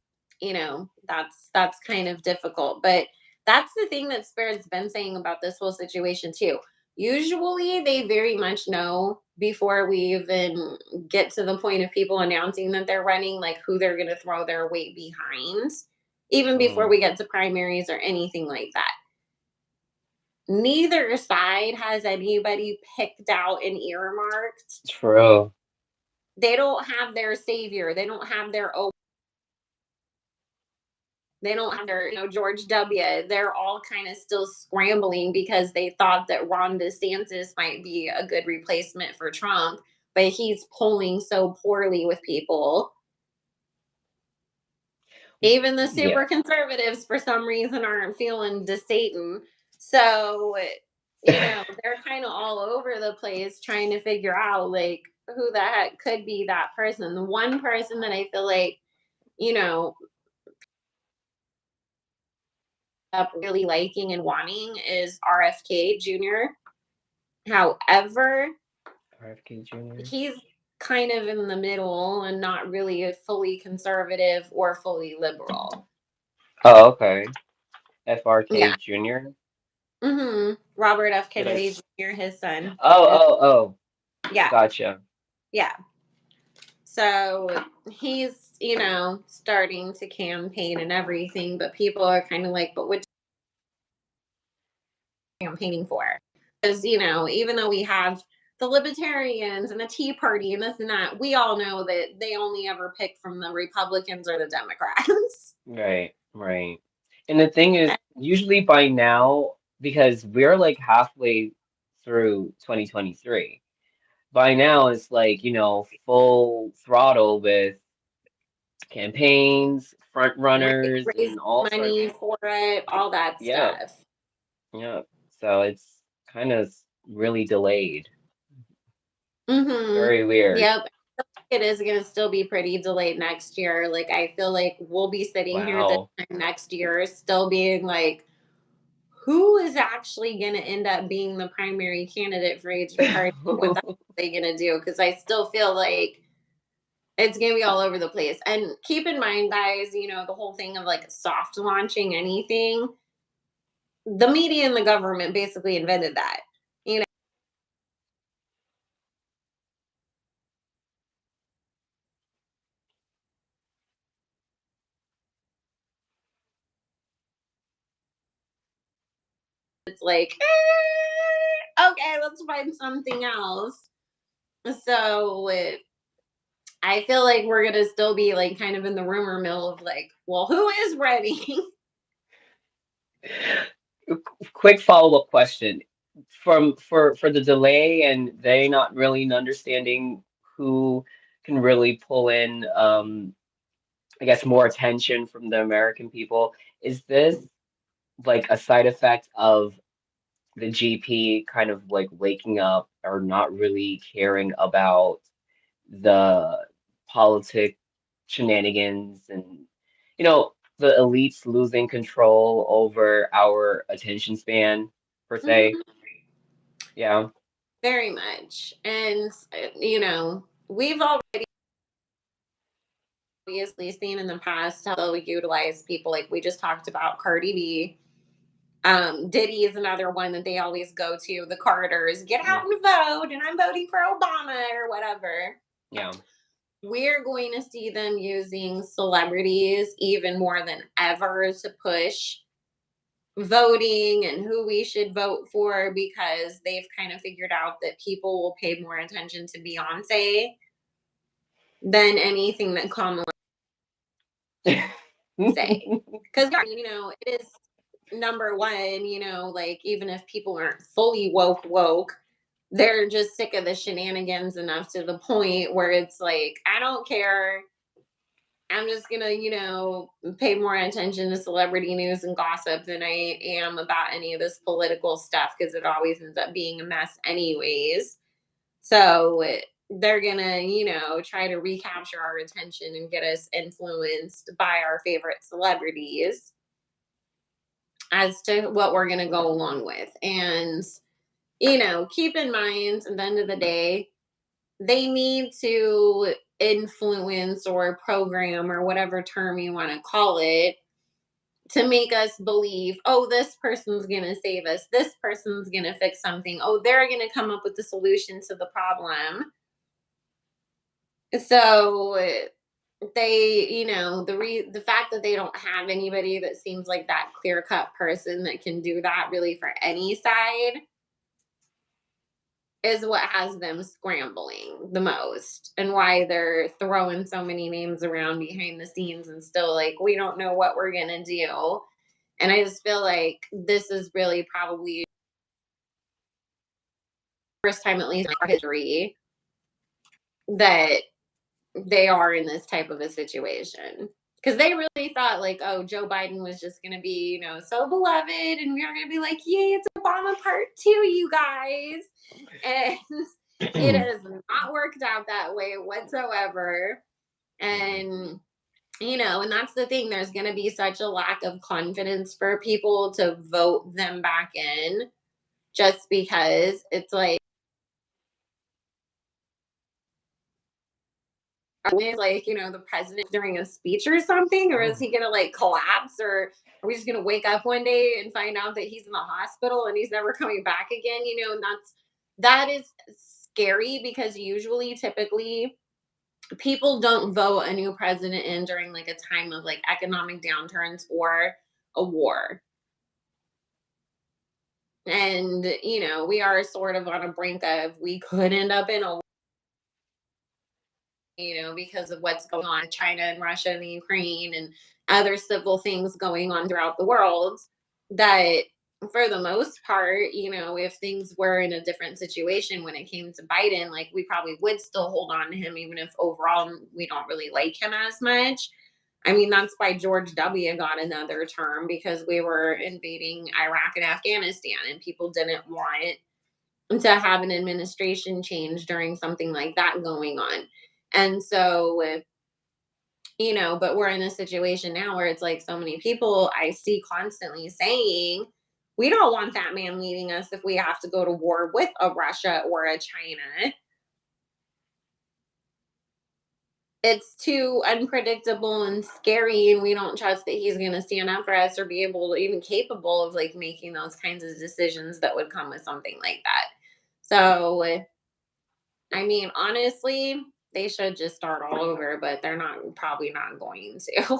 that's kind of difficult, but that's the thing that Spirit's been saying about this whole situation too. Usually they very much know before we even get to the point of people announcing that they're running, like who they're going to throw their weight behind, even before Mm, we get to primaries or anything like that. Neither side has anybody picked out and earmarked. true. They don't have their savior, they don't have their, they don't have their, George W. They're all kind of still scrambling because they thought that Ron DeSantis might be a good replacement for Trump, but he's polling so poorly with people. Even the Yeah. super conservatives, for some reason, aren't feeling DeSatan. So, they're kind of all over the place trying to figure out like who the heck could be that person. The one person that I feel like, you know, up really liking and wanting is RFK Jr. However, RFK Jr. he's kind of in the middle and not really a fully conservative or fully liberal. Oh, okay. FRK Yeah. Jr. Robert F. Did I? Kennedy Jr., his son. Oh, oh, oh. Yeah. Gotcha. Yeah. So he's, starting to campaign and everything, but people are kind of like, but what campaigning for? Because, even though we have the libertarians and the Tea Party and this and that, we all know that they only ever pick from the Republicans or the Democrats. Right, right. And the thing is, usually by now, because we're like halfway through 2023, by now it's like, full throttle with campaigns, front runners, Raise and all sorts. money for it, all that Yeah, stuff. yeah. So it's kind of really delayed. Mm-hmm. Very weird. Yep. It is going to still be pretty delayed next year. Like, I feel like we'll be sitting here this Wow. time next year still being like, who is actually going to end up being the primary candidate for each party? What the heck are they going to do? Because I still feel like it's going to be all over the place. And keep in mind, guys, the whole thing of like soft launching anything, the media and the government basically invented that. You know, it's like, okay, let's find something else. So I feel like we're going to still be like kind of in the rumor mill of like, well, who is ready? Quick follow-up question. For the delay and they not really understanding who can really pull in I guess more attention from the American people. Is this like a side effect of the GP kind of like waking up or not really caring about the politic shenanigans and the elites losing control over our attention span per se? Mhm. Yeah. Very much. And, we've all obviously seen in the past how they'll utilize people like we just talked about Cardi B. Diddy is another one that they always go to. The Carters, get out Mm, and vote, and I'm voting for Obama or whatever. yeah. We're going to see them using celebrities even more than ever to push voting and who we should vote for because they've kind of figured out that people will pay more attention to Beyonce than anything that Kamala say. Because, it is number one, like even if people aren't fully woke, they're just sick of the shenanigans enough to the point where it's like, I don't care. I'm just gonna, pay more attention to celebrity news and gossip than I am about any of this political stuff because it always ends up being a mess, anyways. So they're gonna, try to recapture our attention and get us influenced by our favorite celebrities as to what we're gonna go along with. And, keep in mind at the end of the day, they need to influence or program or whatever term you want to call it to make us believe, oh, this person's going to save us. This person's going to fix something. Oh, they're going to come up with the solution to the problem. So they, the fact that they don't have anybody that seems like that clear-cut person that can do that really for any side is what has them scrambling the most and why they're throwing so many names around behind the scenes and still like we don't know what we're going to do. And I just feel like this is really probably the first time, at least in our history, that they are in this type of a situation. Because they really thought, like, oh, Joe Biden was just going to be, so beloved. And we were going to be like, yay, it's Obama part two, you guys. And it has not worked out that way whatsoever. And and that's the thing. There's going to be such a lack of confidence for people to vote them back in just because it's like, the president during a speech or something, or is Oh, he going to like collapse, or are we just going to wake up one day and find out that he's in the hospital and he's never coming back again? And that is scary because usually, typically, people don't vote a new president in during like a time of like economic downturns or a war. And, we are sort of on a brink of we could end up in a because of what's going on in China and Russia and the Ukraine and other civil things going on throughout the world. That for the most part, if things were in a different situation when it came to Biden, like we probably would still hold on to him, even if overall we don't really like him as much. I mean, that's why George W. got another term because we were invading Iraq and Afghanistan and people didn't want to have an administration change during something like that going on. And so, but we're in a situation now where it's like so many people I see constantly saying, we don't want that man leading us if we have to go to war with a Russia or a China. It's too unpredictable and scary, and we don't trust that he's going to stand up for us or be able to even capable of like making those kinds of decisions that would come with something like that. So, I mean, honestly, they should just start all over, but they're probably not going to.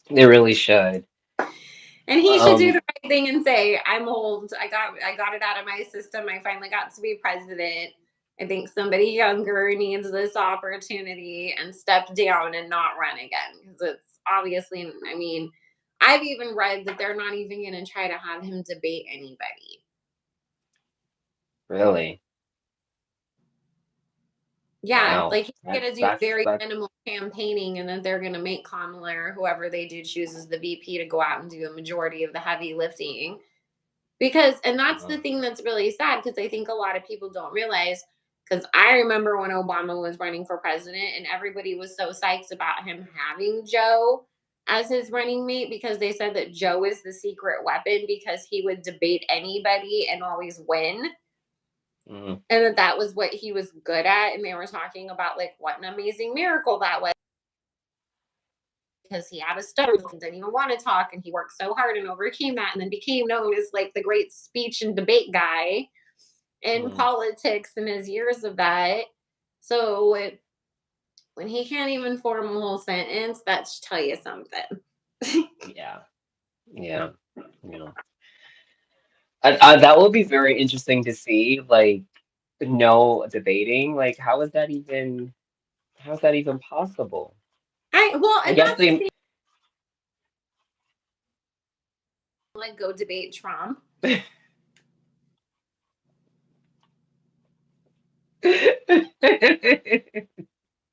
they really should. And he should do Um, the right thing and say, I'm old. I got it out of my system. I finally got to be president. I think somebody younger needs this opportunity and step down and not run again. Because it's obviously, I mean, I've even read that they're not even going to try to have him debate anybody. really. Yeah, Wow. like he's gonna do very minimal campaigning, and then they're gonna make Kamala or whoever they do choose as the VP to go out and do the majority of the heavy lifting. And that's the Wow. thing that's really sad because I think a lot of people don't realize. Because I remember when Obama was running for president, and everybody was so psyched about him having Joe as his running mate because they said that Joe is the secret weapon because he would debate anybody and always win. Mm, and that was what he was good at. And they were talking about like what an amazing miracle that was because he had a stutter and didn't even want to talk, and he worked so hard and overcame that, and then became known as like the great speech and debate guy in mm, politics in his years of that. So when he can't even form a whole sentence, that should tell you something. yeah, yeah, yeah. That would be very interesting to see. Like, no debating. Like, how is that even possible? I well, I and guess that's the they. thing. Like, go debate Trump.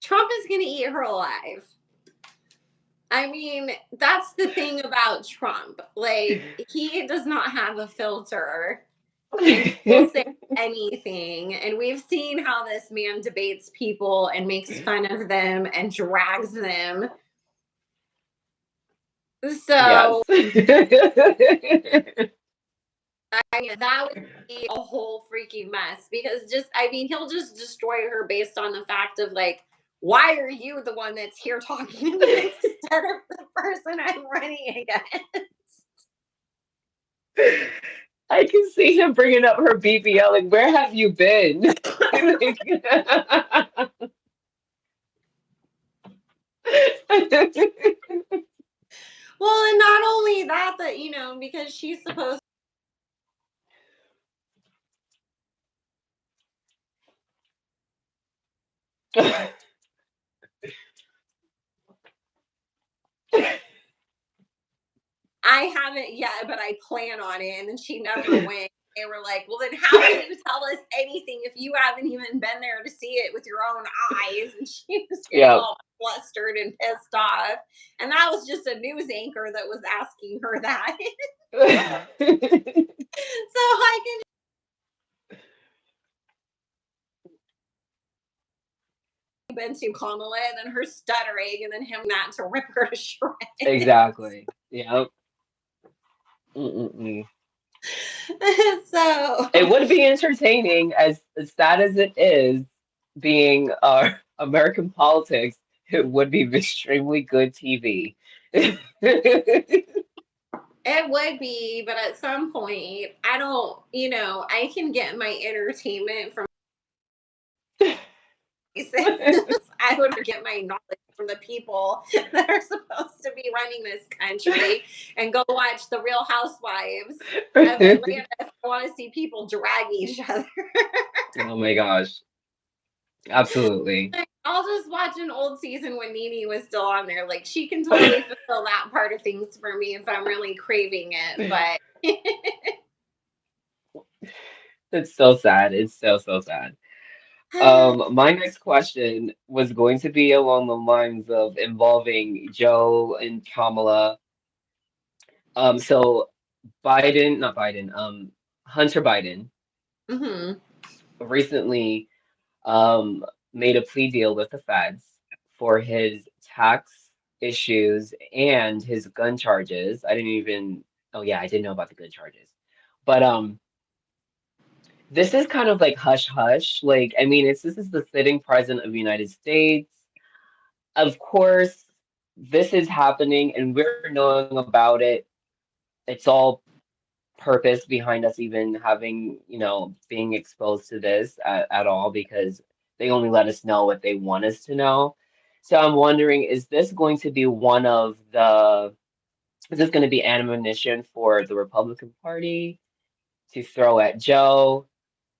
Trump is going to eat her alive. I mean, that's the thing about Trump. Like, he does not have a filter, and he will say anything. And we've seen how this man debates people and makes fun of them and drags them. Yes. So I mean, that would be a whole freaking mess because just, I mean, he'll just destroy her based on the fact of like, why are you the one that's here talking to me instead of the person I'm running against? I can see him bringing up her BBL. Like, where have you been? Like, Well, and not only that, that, because she's supposed I haven't yet, but I plan on it. And then she never went. They were like, well, then how can you tell us anything if you haven't even been there to see it with your own eyes? And she was getting yeah. all flustered and pissed off. And that was just a news anchor that was asking her that. So I can been to Kamala and then her stuttering and then him that to rip her to shreds. Exactly. Yeah. Mm-mm-mm. So It would be entertaining, as sad as it is, being American politics. It would be extremely good TV. it would be, but at some point, I don't, I can get my entertainment from places. I would get my knowledge from the people that are supposed to be running this country and go watch the Real Housewives of Atlanta if I want to see people drag each other. Oh my gosh. Absolutely. I'll just watch an old season when Nene was still on there. Like she can totally fulfill that part of things for me if I'm really craving it. But It's so sad. It's so, so sad. My next question was going to be along the lines of involving Joe and Kamala. So Biden, not Biden, Hunter Biden hmm recently um made a plea deal with the feds for his tax issues and his gun charges. I didn't even, oh yeah, I didn't know about the gun charges. But this is kind of like hush hush. Like, I mean, this is the sitting president of the United States. Of course, this is happening and we're knowing about it. It's all purpose behind us even having, being exposed to this at all because they only let us know what they want us to know. So I'm wondering, is this going to be is this going to be ammunition for the Republican Party to throw at Joe?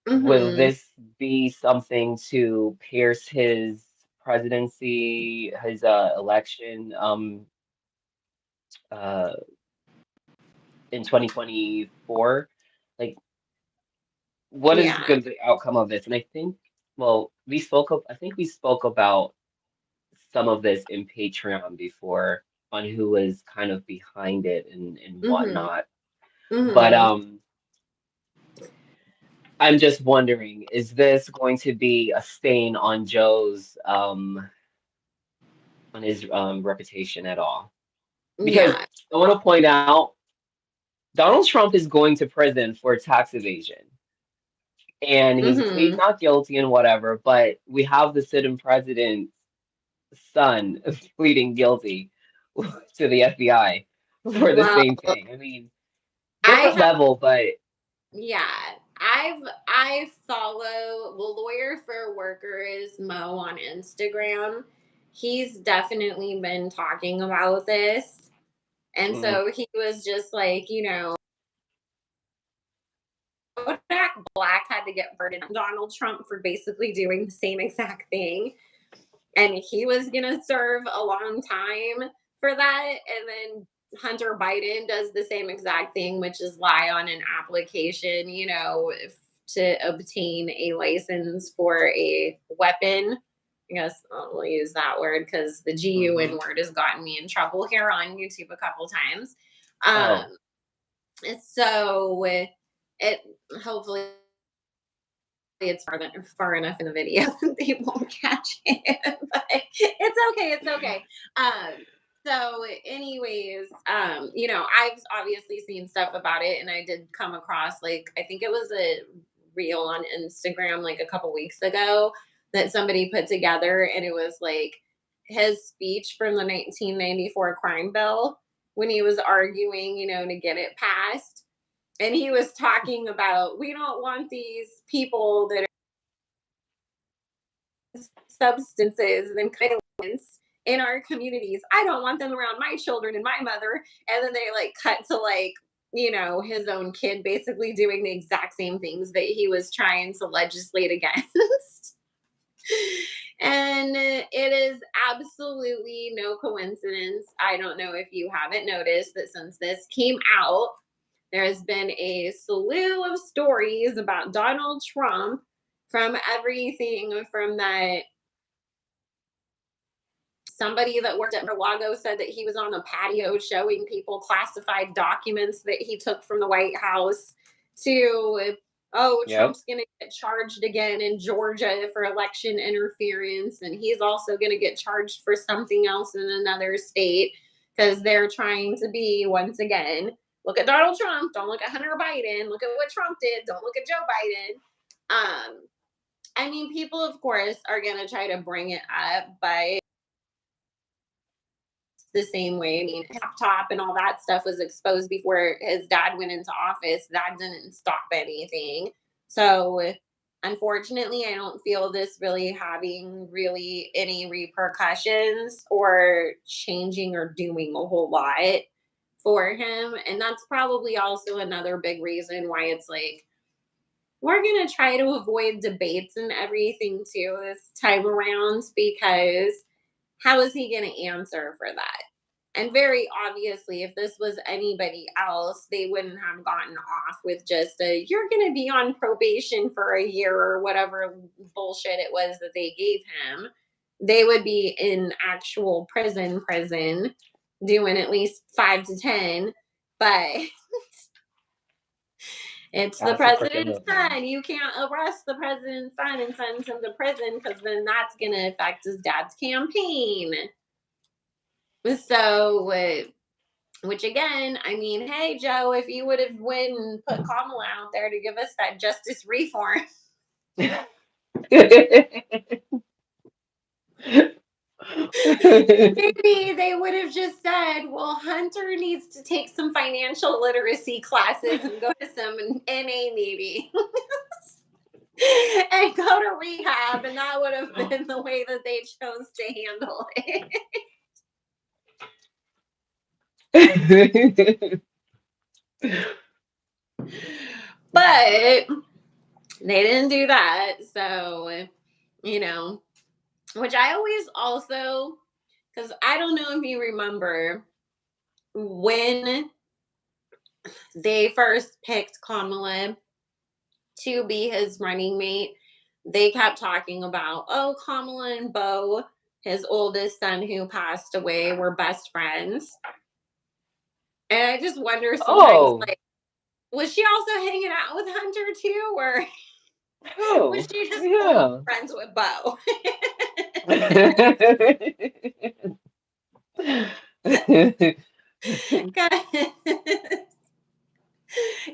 Will hmm this be something to pierce his presidency, his election uh in 2024? Like, what is Yeah. going to be the outcome of this? And I think, well, I think we spoke about some of this in Patreon before on who was kind of behind it and hmm whatnot. But hmm I'm just wondering, is this going to be a stain on his reputation at all? Because Yeah. I want to point out Donald Trump is going to prison for tax evasion. and he's pleading Mhm. not guilty and whatever, but we have the sitting president's son pleading guilty to the FBI for the Well, same thing. I mean, I different have level, but yeah. I follow the lawyer for workers Mo on Instagram. He's definitely been talking about this. And mm, so he was just like, Kodak Black had to get burdened on Donald Trump for basically doing the same exact thing. And he was going to serve a long time for that. And then Hunter Biden does the same exact thing, which is lie on an application, to obtain a license for a weapon. I guess I'll use that word because the GUN hmm. word has gotten me in trouble here on YouTube a couple times. Oh, Um, so it hopefully it's far enough in the video that they won't catch it, but it's okay. It's okay. So, anyways, I've obviously seen stuff about it, and I did come across like I think it was a reel on Instagram like a couple weeks ago that somebody put together, and it was like his speech from the 1994 crime bill when he was arguing, to get it passed, and he was talking about we don't want these people that substances and violence in our communities. I don't want them around my children and my mother. And then they like cut to like, his own kid basically doing the exact same things that he was trying to legislate against. And it is absolutely no coincidence. I don't know if you haven't noticed that since this came out, there has been a slew of stories about Donald Trump from everything from that somebody that worked at Mar-a-Lago said that he was on a patio showing people classified documents that he took from the White House to, oh, yep. Trump's going to get charged again in Georgia for election interference. And he's also going to get charged for something else in another state because they're trying to be, once again, look at Donald Trump. Don't look at Hunter Biden. Look at what Trump did. Don't look at Joe Biden. I mean, people, of course, are going to try to bring it up, but the same way. I mean, laptop and all that stuff was exposed before his dad went into office. That didn't stop anything. So, unfortunately, I don't feel this really having really any repercussions or changing or doing a whole lot for him. And that's probably also another big reason why it's like, we're going to try to avoid debates and everything too this time around because how is he going to answer for that? And very obviously, if this was anybody else, they wouldn't have gotten off with just a, you're going to be on probation for a year or whatever bullshit it was that they gave him. They would be in actual prison, doing at least 5 to 10. But it's the That's a freaking president's living. son. You can't arrest the president's son and send him to prison because then that's going to affect his dad's campaign. So, which again, I mean, hey Joe, if you would have went and put Kamala out there to give us that justice reform, maybe they would have just said, well, Hunter needs to take some financial literacy classes and go to some NA meetings and go to rehab, and that would have been the way that they chose to handle it. But they didn't do that. So, you know, which I always also, because I don't know if you remember when they first picked Kamala to be his running mate, they kept talking about, oh, Kamala and Bo, his oldest son who passed away, were best friends. And I just wonder sometimes, Oh, like, was she also hanging out with Hunter too, or was oh, she just only yeah. friends with Bo?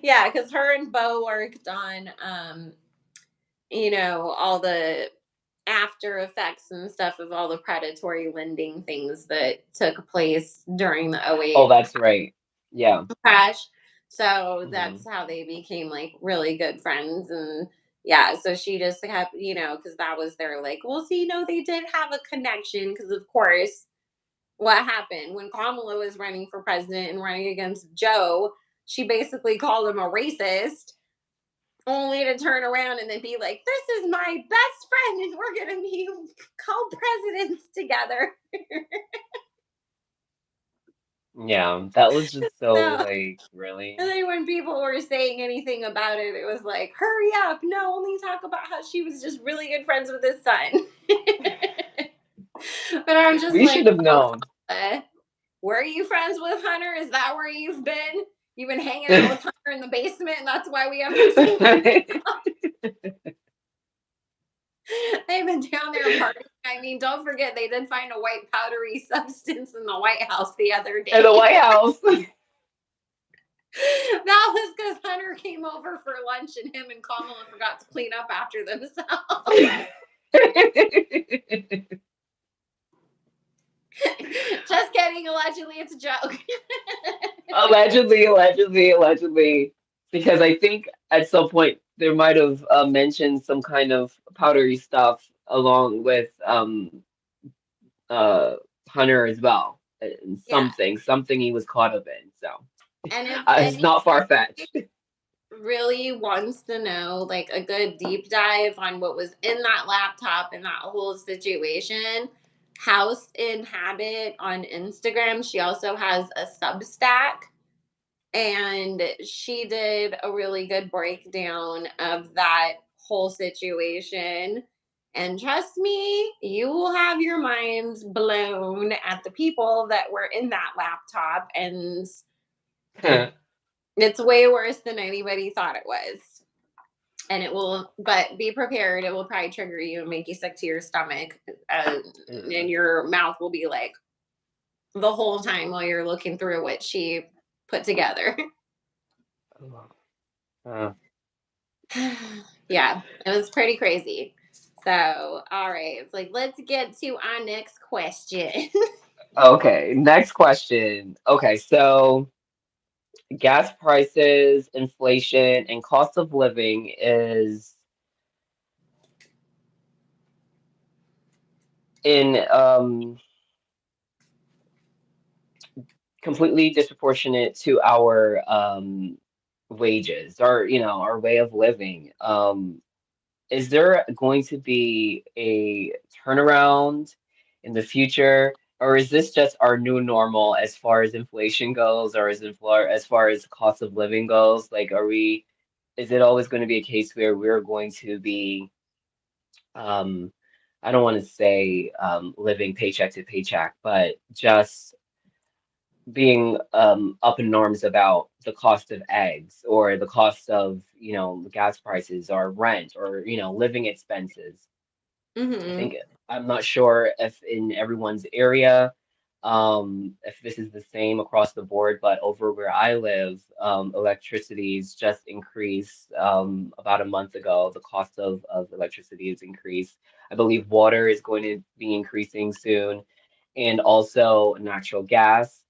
Yeah, because her and Bo worked on all the after effects and stuff of all the predatory lending things that took place during the Oh, 08 that's right. Yeah. crash. So Hmm. that's how they became like really good friends. And yeah, so she just kept, because that was their like, well, see, they did have a connection. Because of course, what happened when Kamala was running for president and running against Joe, she basically called him a racist, only to turn around and then be like, this is my best friend and we're going to be co-presidents together. Yeah, that was just so So, like and really. then when people were saying anything about it, it was like, hurry up. No, only talk about how she was just really good friends with his son. But I'm just We like, should have oh, known. Kamala, were you friends with Hunter? Is that where you've been? You've been hanging out with Hunter in the basement, and that's why we have to school. They've been down there partying. I mean, don't forget, they did find a white powdery substance in the White House the other In the day. White House. That was because Hunter came over for lunch and him and Kamala forgot to clean up after themselves. Just kidding. Allegedly, it's a joke. Allegedly, allegedly, allegedly. Because I think at some point there might have mentioned some kind of powdery stuff along with uh Hunter as well. And Yeah. something he was caught up in. So And if it's not anyone far-fetched. really wants to know like a good deep dive on what was in that laptop and that whole situation, House Inhabit on Instagram, she also has a Substack, and she did a really good breakdown of that whole situation. And trust me, you will have your minds blown at the people that were in that laptop. And it's way worse than anybody thought it was. And it will, but be prepared. It will probably trigger you and make you sick to your stomach. And Mm. your mouth will be like the whole time while you're looking through what she put together. Uh, Yeah, it was pretty crazy. So, all right, it's like let's get to our next question. okay, next question. Okay, so gas prices, inflation, and cost of living is in completely disproportionate to our wages, our our way of living. Is there going to be a turnaround in the future, or is this just our new normal as far as inflation goes, or as far as cost of living goes? Like, is it always going to be a case where we're going to be, um, I don't want to say living paycheck to paycheck, but just being up in norms about the cost of eggs or the cost of, the gas prices or rent or, living expenses. I Hmm. think I'm not sure if in everyone's area, if this is the same across the board, but over where I live, electricity's just increased about a month ago. The cost of electricity has increased. I believe water is going to be increasing soon, and also natural gas.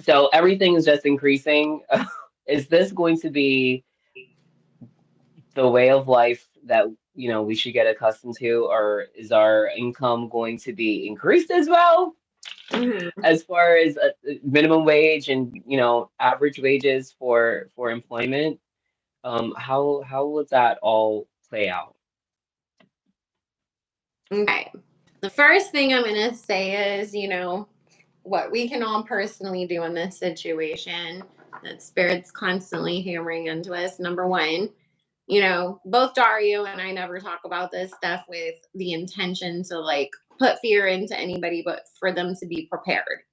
So everything is just increasing. Is this going to be the way of life that we should get accustomed to, or is our income going to be increased as well Hmm. as far as minimum wage and average wages for employment? How would that all play out? Okay. The first thing I'm going to say is, what we can all personally do in this situation that spirit's constantly hammering into us. Number one, both Dario and I never talk about this stuff with the intention to like put fear into anybody, but for them to be prepared.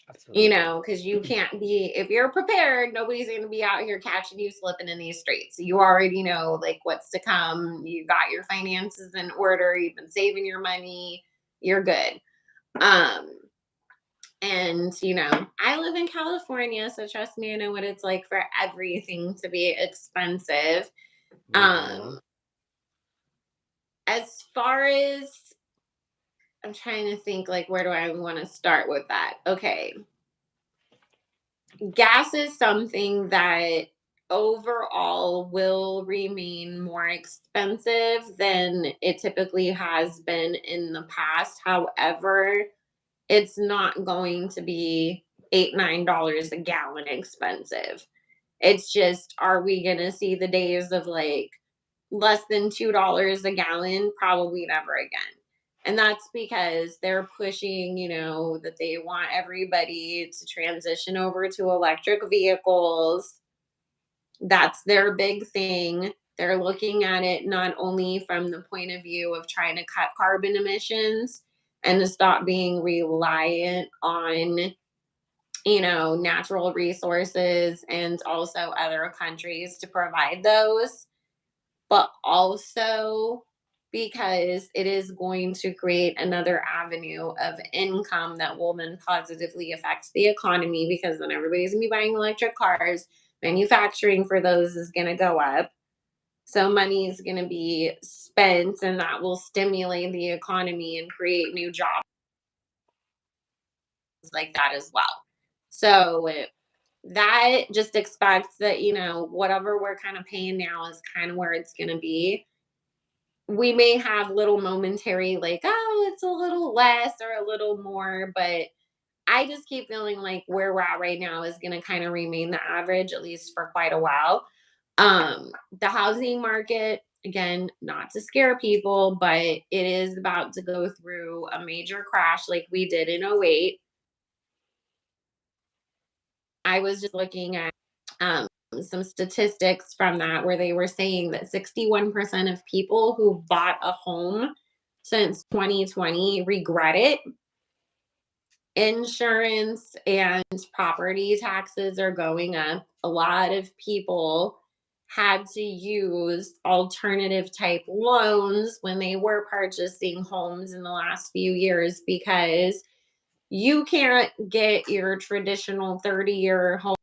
Absolutely. Because you can't be, if you're prepared, nobody's going to be out here catching you slipping in these streets. You already know like what's to come. You got your finances in order. You've been saving your money. You're good. Um, and I live in California, so trust me, I know what it's like for everything to be expensive. Hmm. Um, As far as I'm trying to think, like, where do I want to start with that? Okay. Gas is something that overall will remain more expensive than it typically has been in the past. However, it's not going to be $8, $9 a gallon expensive. It's just, are we going to see the days of like less than $2 a gallon? Probably never again. And that's because they're pushing, that they want everybody to transition over to electric vehicles. That's their big thing. They're looking at it not only from the point of view of trying to cut carbon emissions and to stop being reliant on, natural resources and also other countries to provide those, but also because it is going to create another avenue of income that will then positively affect the economy because then everybody's gonna be buying electric cars. Manufacturing for those is gonna go up. So money is gonna be spent and that will stimulate the economy and create new jobs like that as well. So that just expects that, whatever we're kind of paying now is kind of where it's gonna be. We may have little momentary like, oh, it's a little less or a little more, but I just keep feeling like where we're at right now is going to kind of remain the average at least for quite a while. The housing market, again, not to scare people, but it is about to go through a major crash like we did in '08. I was just looking at um, some statistics from that where they were saying that 61% of people who bought a home since 2020 regret it. Insurance and property taxes are going up. A lot of people had to use alternative type loans when they were purchasing homes in the last few years because you can't get your traditional 30-year home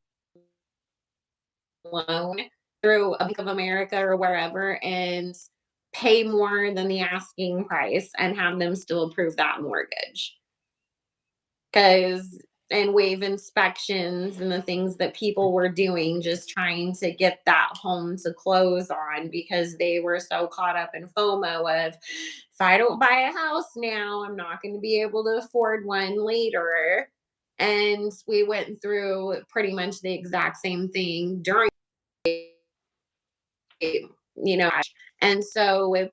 loan through a Bank of America or wherever and pay more than the asking price and have them still approve that mortgage. Because and waive inspections and the things that people were doing just trying to get that home to close on because they were so caught up in FOMO of if I don't buy a house now, I'm not going to be able to afford one later. And we went through pretty much the exact same thing during, and so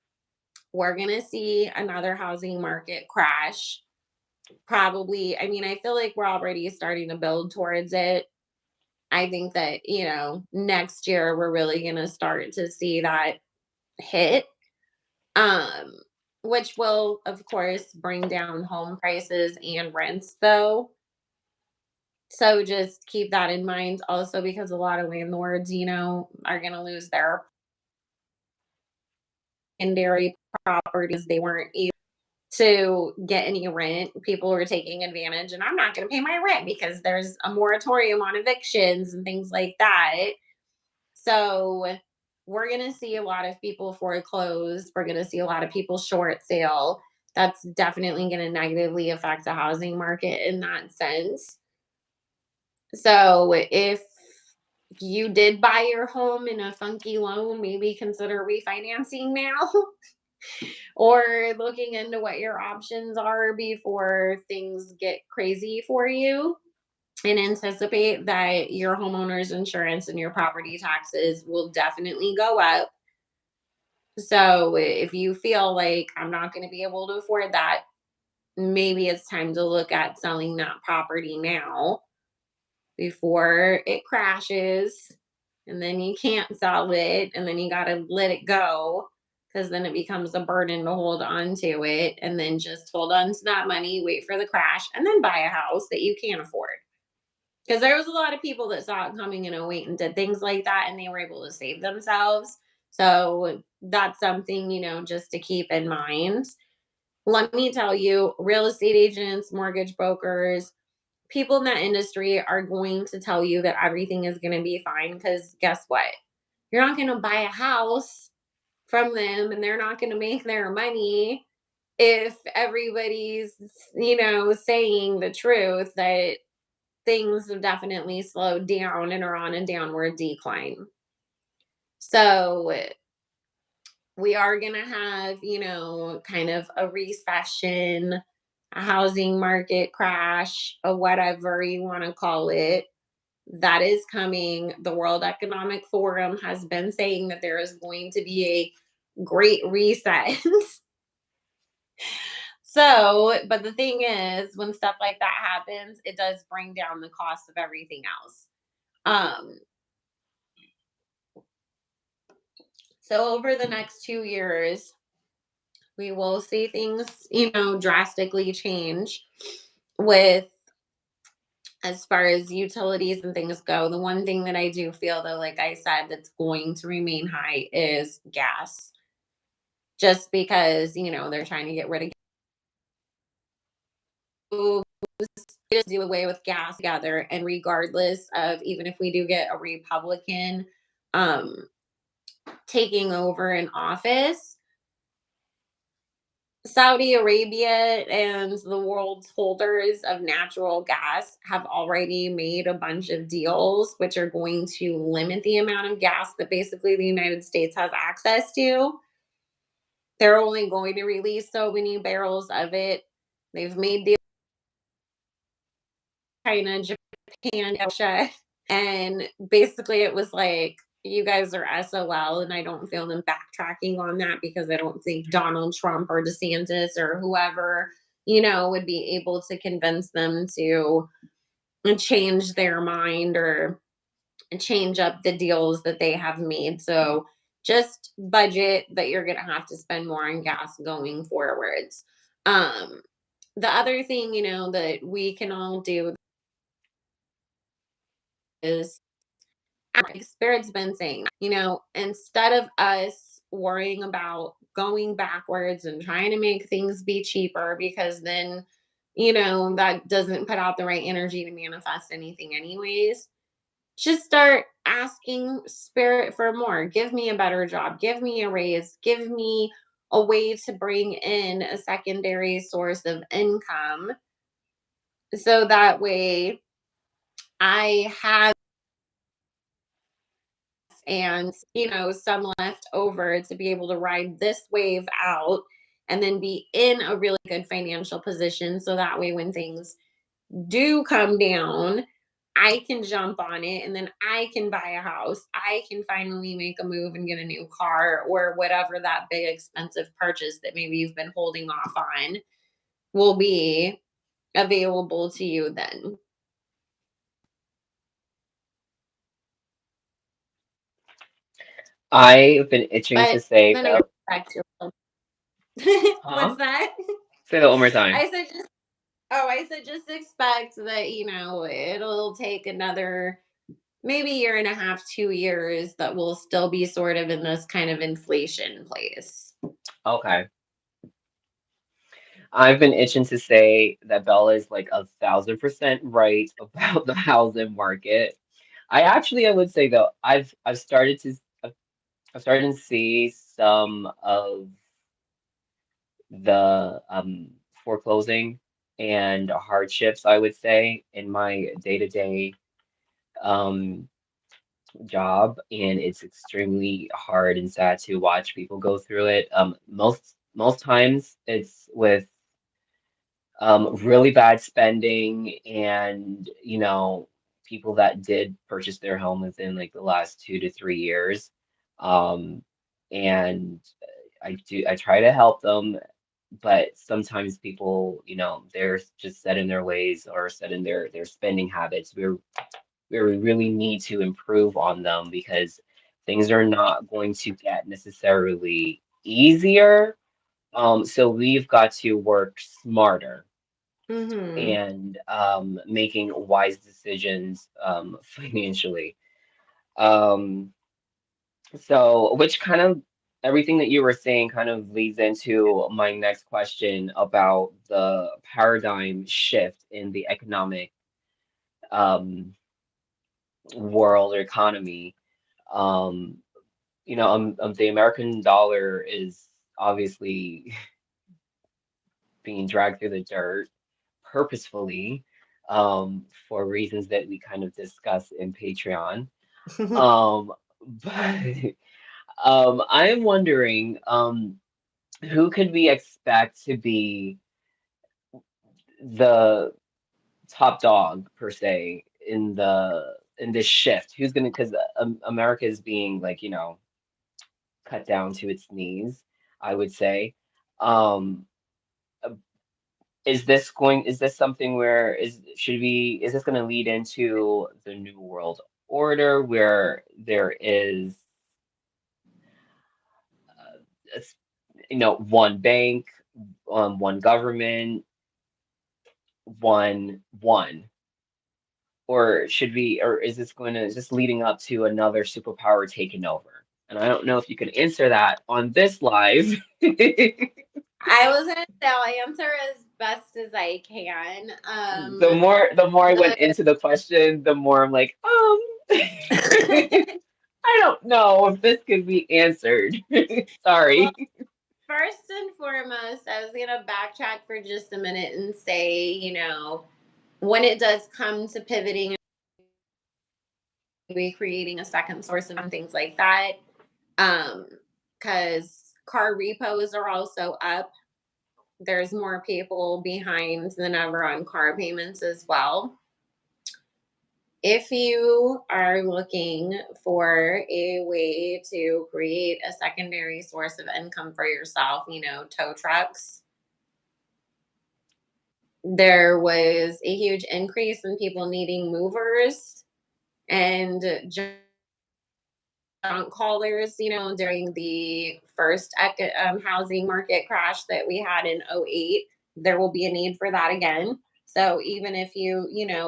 we're going to see another housing market crash. Probably, I mean, I feel like we're already starting to build towards it. I think that, next year we're really going to start to see that hit, um, which will, of course, bring down home prices and rents, though. So just keep that in mind also because a lot of landlords, are going to lose their secondary properties. They weren't to get any rent. People were taking advantage, and I'm not going to pay my rent because there's a moratorium on evictions and things like that. So we're going to see a lot of people foreclose. We're going to see a lot of people short sale. That's definitely going to negatively affect the housing market in that sense. So if you did buy your home in a funky loan, maybe consider refinancing now. Or looking into what your options are before things get crazy for you and anticipate that your homeowner's insurance and your property taxes will definitely go up. So if you feel like I'm not going to be able to afford that, maybe it's time to look at selling that property now before it crashes and then you can't sell it and then you got to let it go because then it becomes a burden to hold on to it and then just hold on to that money, wait for the crash, and then buy a house that you can't afford. Because there was a lot of people that saw it coming in '08 and did things like that and they were able to save themselves. So that's something, just to keep in mind. Let me tell you, real estate agents, mortgage brokers, people in that industry are going to tell you that everything is going to be fine because guess what? You're not going to buy a house from them, and they're not going to make their money if everybody's, saying the truth that things have definitely slowed down and are on a downward decline. So we are going to have, kind of a recession, a housing market crash, or whatever you want to call it. That is coming. The World Economic Forum has been saying that there is going to be a great reset. So, but the thing is, when stuff like that happens, it does bring down the cost of everything else. Um, so over the next 2 years, we will see things, drastically change with as far as utilities and things go. The one thing that I do feel though, like I said, that's going to remain high is gas. Just because, they're trying to get rid of just do away with gas together. And regardless of even if we do get a Republican um taking over in office, Saudi Arabia and the world's holders of natural gas have already made a bunch of deals which are going to limit the amount of gas that basically the United States has access to. They're only going to release so many barrels of it. They've made the China, Japan, Russia. And basically, it was like, you guys are SOL. And I don't feel them backtracking on that because I don't think Donald Trump or DeSantis or whoever, would be able to convince them to change their mind or change up the deals that they have made. So just budget that you're going to have to spend more on gas going forwards. Um, the other thing, that we can all do is like Spirit's been saying, instead of us worrying about going backwards and trying to make things be cheaper, because then, that doesn't put out the right energy to manifest anything, anyways. Just start asking Spirit for more. Give me a better job. Give me a raise. Give me a way to bring in a secondary source of income. So that way I have and some left over to be able to ride this wave out and then be in a really good financial position so that way when things do come down I can jump on it and then I can buy a house. I can finally make a move and get a new car or whatever that big expensive purchase that maybe you've been holding off on will be available to you then. I've been itching to But say then I that. back to what's Huh? that? Say that one more time. I said just Oh, I said just expect that, it'll take another maybe year and a half, 2 years that will still be sort of in this kind of inflation place. Okay. I've been itching to say that Bella is like 1,000% right about the housing market. I would say though, I've, I've started to see some of the foreclosing and hardships, I would say, in my day-to-day um job, and it's extremely hard and sad to watch people go through it. Most times it's with really bad spending and, people that did purchase their home within like the last 2 to 3 years. Um, and I try to help them, but sometimes people, they're just set in their ways or set in their spending habits. Where we really need to improve on them because things are not going to get necessarily easier. So we've got to work smarter Mhm. and making wise decisions financially. Um, so, which kind of everything that you were saying kind of leads into my next question about the paradigm shift in the economic um, world or economy. Um, the American dollar is obviously being dragged through the dirt purposefully, for reasons that we kind of discuss in Patreon. Um, but I am wondering, who could we expect to be the top dog per se in this shift? Who's gonna, because America is being, like, cut down to its knees, I would say. Um, is this something where is this going to lead into the new world order where there is, a s- one bank, one government, one, or is this leading up to another superpower taking over? And I don't know if you can answer that on this live. I was gonna say I'll answer as best as I can. The more I The went into the question, the more I'm like, I don't know if this could be answered. well, Sorry. first and foremost, I was gonna backtrack for just a minute and say, when it does come to pivoting, maybe creating a second source of things like that, um, because car repos are also up. There's more people behind than ever on car payments as well. If you are looking for a way to create a secondary source of income for yourself, tow trucks, there was a huge increase in people needing movers and junk haulers, during the first housing market crash that we had in '08. There will be a need for that again. So even if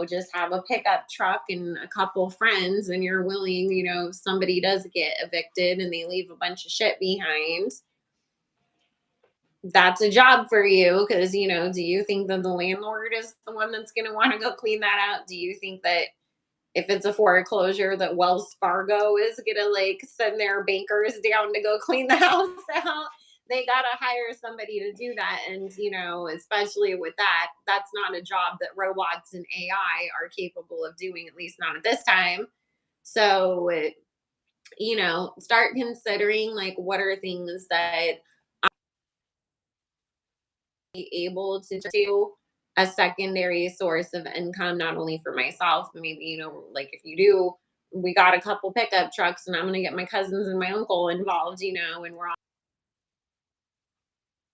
just have a pickup truck and a couple friends and you're willing, if somebody does get evicted and they leave a bunch of shit behind, that's a job for you. Because, do you think that the landlord is the one that's going to want to go clean that out? Do you think that if it's a foreclosure that Wells Fargo is gonna like send their bankers down to go clean the house out? They gotta hire somebody to do that. And especially with that, that's not a job that robots and AI are capable of doing, at least not at this time. So start considering like what are things that be able to do a secondary source of income, not only for myself, but maybe, like if you do, we got a couple pickup trucks and I'm going to get my cousins and my uncle involved, and we're all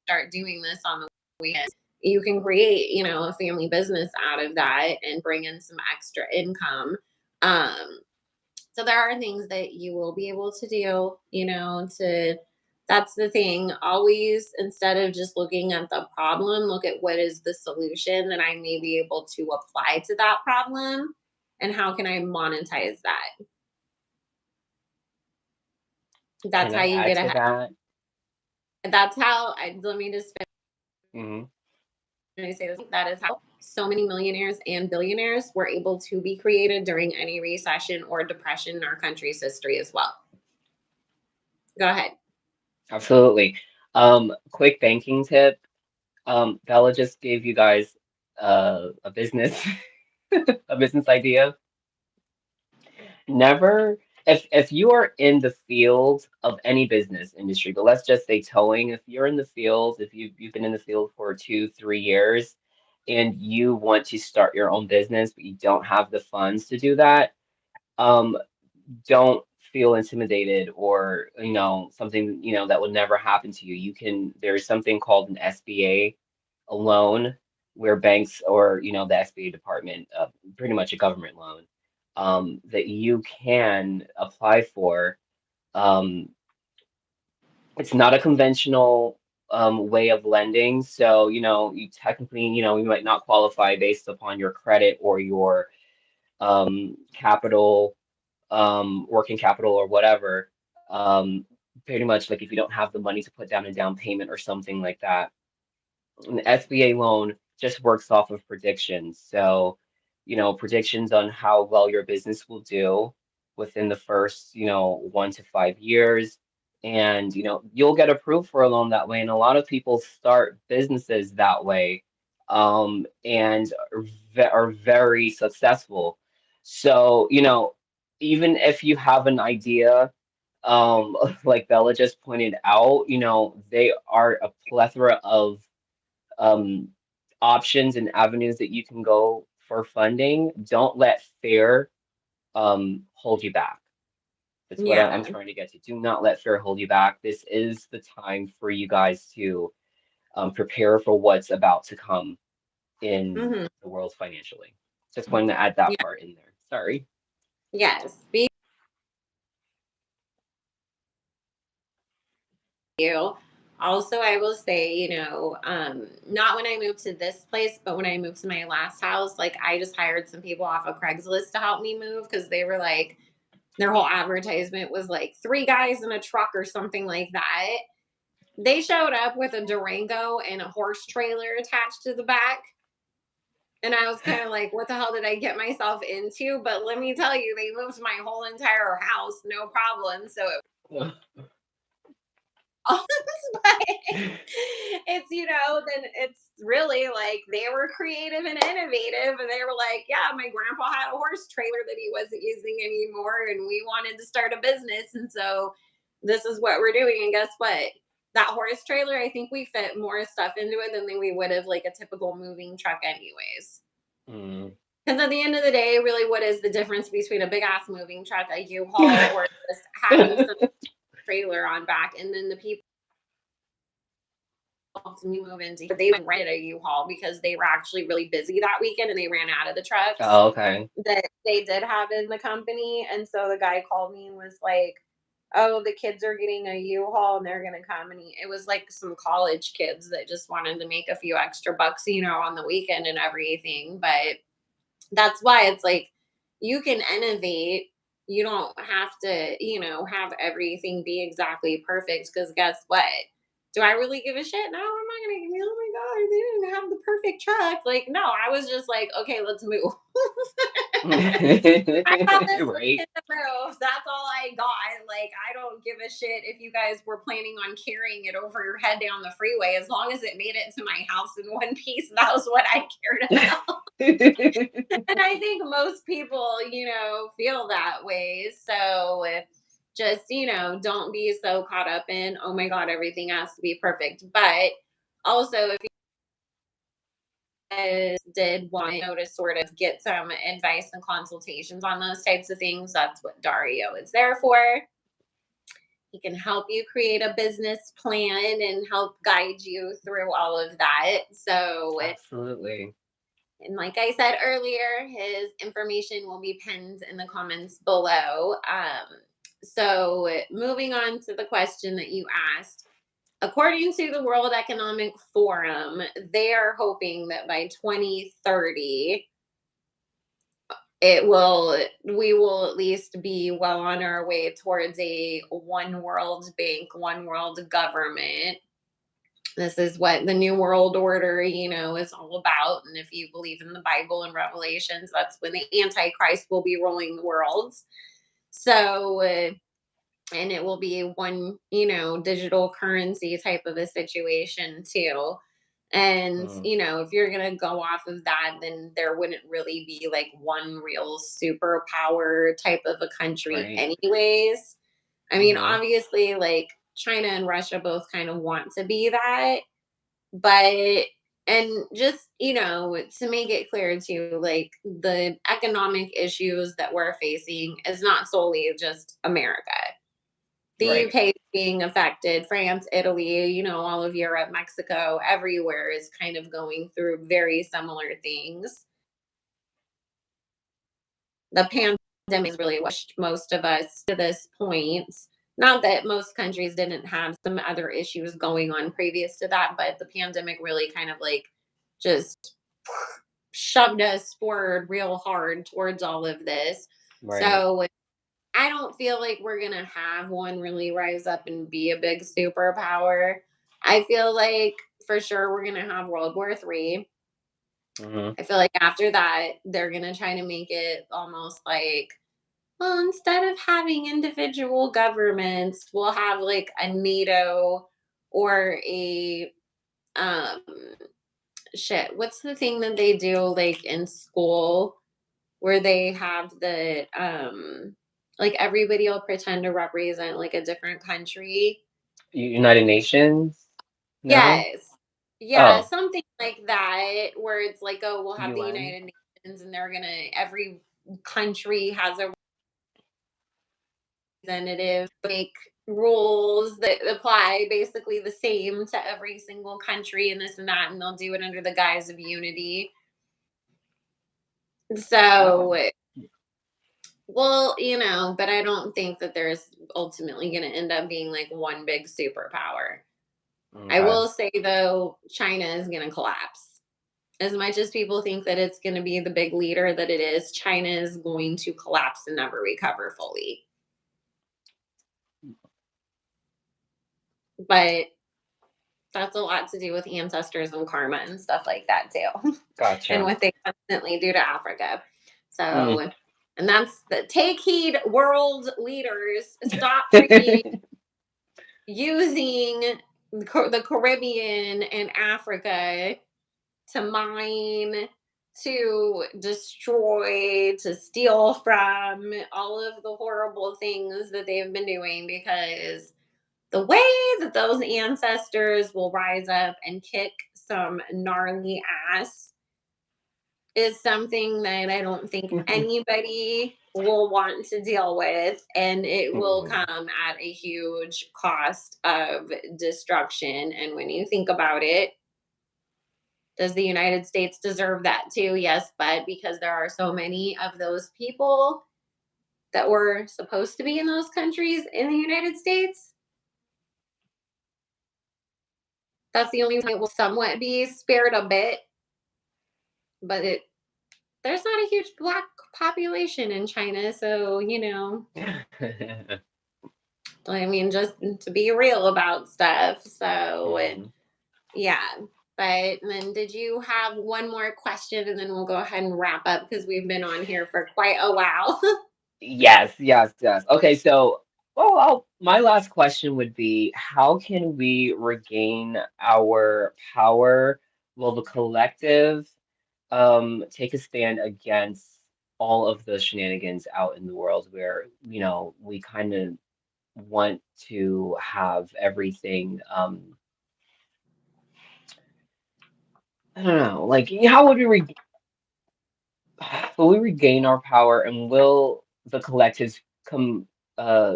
start doing this on the weekend. You can create, a family business out of that and bring in some extra income. Um, So there are things that you will be able to do, to that's the thing. Always, instead of just looking at the problem, look at what is the solution that I may be able to apply to that problem and how can I monetize that? That's Can how I you add get to ahead. that? That's how let me just Hmm. finish say this. That is how so many millionaires and billionaires were able to be created during any recession or depression in our country's history as well. Go ahead. Absolutely. Quick banking tip. Bella just gave you guys a business a business idea. Never, if you are in the field of any business industry, but let's just say towing, if you're in the field, if you've been in the field for 2, 3 years and you want to start your own business, but you don't have the funds to do that, um, don't feel intimidated or, something, that would never happen to you. There's something called an SBA loan where banks or, the SBA department, pretty much a government loan, that you can apply for. Um, it's not a conventional way of lending. So, you technically, you might not qualify based upon your credit or your capital, working capital or whatever. Um, Pretty much like if you don't have the money to put down a down payment or something like that. An SBA loan just works off of predictions. So, predictions on how well your business will do within the first, 1 to 5 years. And, you'll get approved for a loan that way. And a lot of people start businesses that way, and are very successful. So, even if you have an idea, like Bella just pointed out, they are a plethora of um, options and avenues that you can go for funding. Don't let fear hold you back. That's what I'm Yeah. trying to get to. Do not let fear hold you back. This is the time for you guys to prepare for what's about to come in Hmm. the world financially. Just wanted to add that Yeah. part in there. Sorry. Yes. Be you. Also, I will say, not when I moved to this place, but when I moved to my last house, like I just hired some people off of Craigslist to help me move because they were like, their whole advertisement was like three guys in a truck or something like that. They showed up with a Durango and a horse trailer attached to the back. And I was kind of like, what the hell did I get myself into? But let me tell you, they moved my whole entire house, no problem. So it was, but it's, then it's really like they were creative and innovative. And they were like, yeah, my grandpa had a horse trailer that he wasn't using anymore. And we wanted to start a business. And so this is what we're doing. And guess what? That horse trailer, I think we fit more stuff into it than we would have like a typical moving truck, anyways. Mm. Because at the end of the day, really, what is the difference between a big ass moving truck, a U-Haul, or just having some trailer on back? And then the people we move into, they even rented a U-Haul because they were actually really busy that weekend and they ran out of the trucks Oh, okay. that they did have in the company. And so the guy called me and was like, "Oh, the kids are getting a U-Haul and they're gonna come." And it was like some college kids that just wanted to make a few extra bucks, on the weekend and everything. But that's why it's like you can innovate. You don't have to, have everything be exactly perfect because guess what? Do I really give a shit? No, I'm not gonna give you, oh my God, they didn't have the perfect truck. Like, no, I was just like, okay, let's move. I got this Right. in the move. That's all I got. Like, I don't give a shit if you guys were planning on carrying it over your head down the freeway. As long as it made it to my house in one piece, that was what I cared about. And I think most people, feel that way. So just, don't be so caught up in, oh my God, everything has to be perfect. But also, if you guys did want to sort of get some advice and consultations on those types of things, that's what Dario is there for. He can help you create a business plan and help guide you through all of that. So Absolutely. and like I said earlier, his information will be pinned in the comments below. So, moving on to the question that you asked, according to the World Economic Forum, they are hoping that by 2030, we will at least be well on our way towards a one world bank, one world government. This is what the new world order, is all about. And if you believe in the Bible and Revelations, that's when the Antichrist will be ruling the world. So, and it will be one, digital currency type of a situation too. And, Mm. if you're going to go off of that, then there wouldn't really be like one real superpower type of a country, Right. anyways. I mean, Mm-hmm. obviously, like China and Russia both kind of want to be that, but and just to make it clear too, like the economic issues that we're facing is not solely just America. The Right. UK is being affected, France, Italy, all of Europe, Mexico, everywhere is kind of going through very similar things. The pandemic has really pushed most of us to this point. Not that most countries didn't have some other issues going on previous to that, but the pandemic really kind of like just shoved us forward real hard towards all of this. Right. So I don't feel like we're going to have one really rise up and be a big superpower. I feel like for sure we're going to have World War III. Mm-hmm. I feel like after that, they're going to try to make it almost like well, instead of having individual governments, we'll have like a NATO or a um shit. What's the thing that they do like in school where they have the like everybody will pretend to represent like a different country? United Nations? No? Yes. Yeah, Oh, something like that where it's like, oh, we'll have the UN? United Nations and they're gonna every country has a representative, make rules that apply basically the same to every single country and this and that, and they'll do it under the guise of unity. So, Oh, well, but I don't think that there's ultimately going to end up being like one big superpower. I okay. will say though, China is going to collapse. As much as people think that it's going to be the big leader that it is, China is going to collapse and never recover fully. But that's a lot to do with ancestors and karma and stuff like that too, and Gotcha. what they constantly do to Africa. Mm. So, and that's the take heed, world leaders. Stop freaking using the Caribbean and Africa to mine, to destroy, to steal from, all of the horrible things that they've been doing, because the way that those ancestors will rise up and kick some gnarly ass is something that I don't think anybody will want to deal with. And it will Mhm. come at a huge cost of destruction. And when you think about it, does the United States deserve that too? Yes, but because there are so many of those people that were supposed to be in those countries in the United States, that's the only way it will somewhat be spared a bit. But there's not a huge black population in China, so I mean, just to be real about stuff. So, Mhm. yeah. But then, did you have one more question? And then we'll go ahead and wrap up because we've been on here for quite a while. Yes, yes, yes. Okay, so, well, my last question would be, how can we regain our power? Will the collective take a stand against all of the shenanigans out in the world where, we kind of want to have everything, I don't know, like, how would we will we regain our power and will the collectives come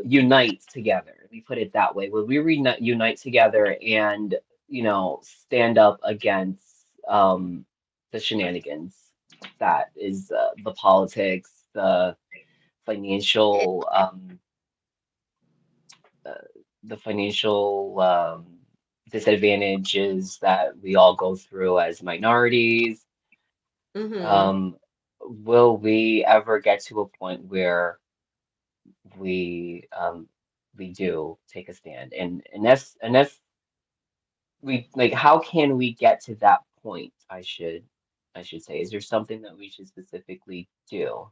unite together? Let me put it that way. Will we unite together and, stand up against the shenanigans that is the politics, the financial uh, disadvantages that we all go through as minorities? Hmm. Will we ever get to a point where we we do take a stand? And that's we like, how can we get to that point? I should say. Is there something that we should specifically do?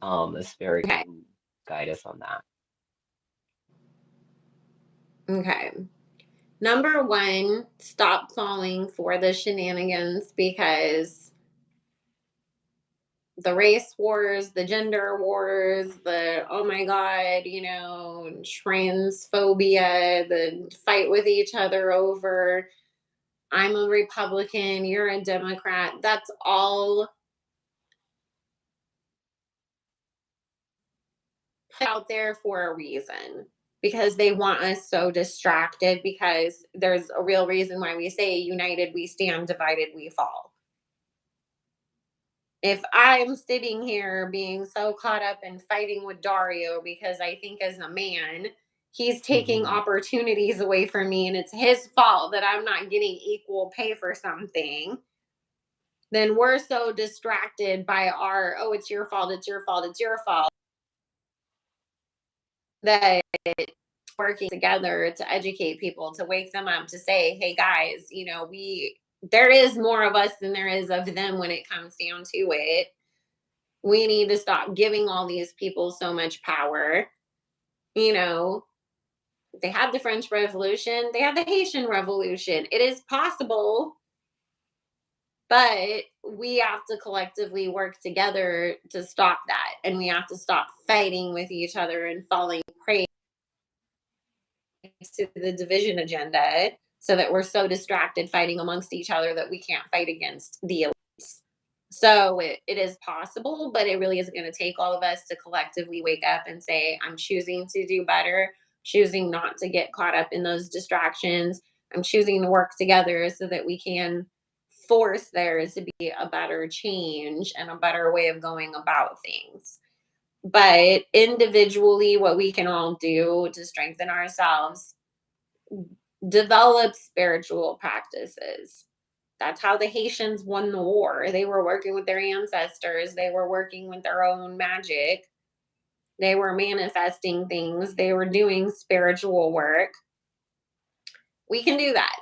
The spirit Okay. can guide us on that. Okay. Number one, stop falling for the shenanigans, because the race wars, the gender wars, the oh my god, transphobia, the fight with each other over I'm a Republican, you're a Democrat. That's all put out there for a reason, because they want us so distracted, because there's a real reason why we say united we stand, divided we fall. If I'm sitting here being so caught up in fighting with Dario because I think as a man, he's taking Hmm. opportunities away from me and it's his fault that I'm not getting equal pay for something, then we're so distracted by our, oh, it's your fault, it's your fault, it's your fault, that working together to educate people, to wake them up, to say, hey guys, there is more of us than there is of them when it comes down to it. We need to stop giving all these people so much power. You know, they had the French Revolution, they had the Haitian Revolution. It is possible, but we have to collectively work together to stop that. And we have to stop fighting with each other and falling prey to the division agenda so that we're so distracted fighting amongst each other that we can't fight against the elites. So it is possible, but it really is going to take all of us to collectively wake up and say, I'm choosing to do better, choosing not to get caught up in those distractions. I'm choosing to work together so that we can force there to be a better change and a better way of going about things. But individually, what we can all do to strengthen ourselves, develop spiritual practices. That's how the Haitians won the war. They were working with their ancestors, they were working with their own magic, they were manifesting things, they were doing spiritual work. We can do that.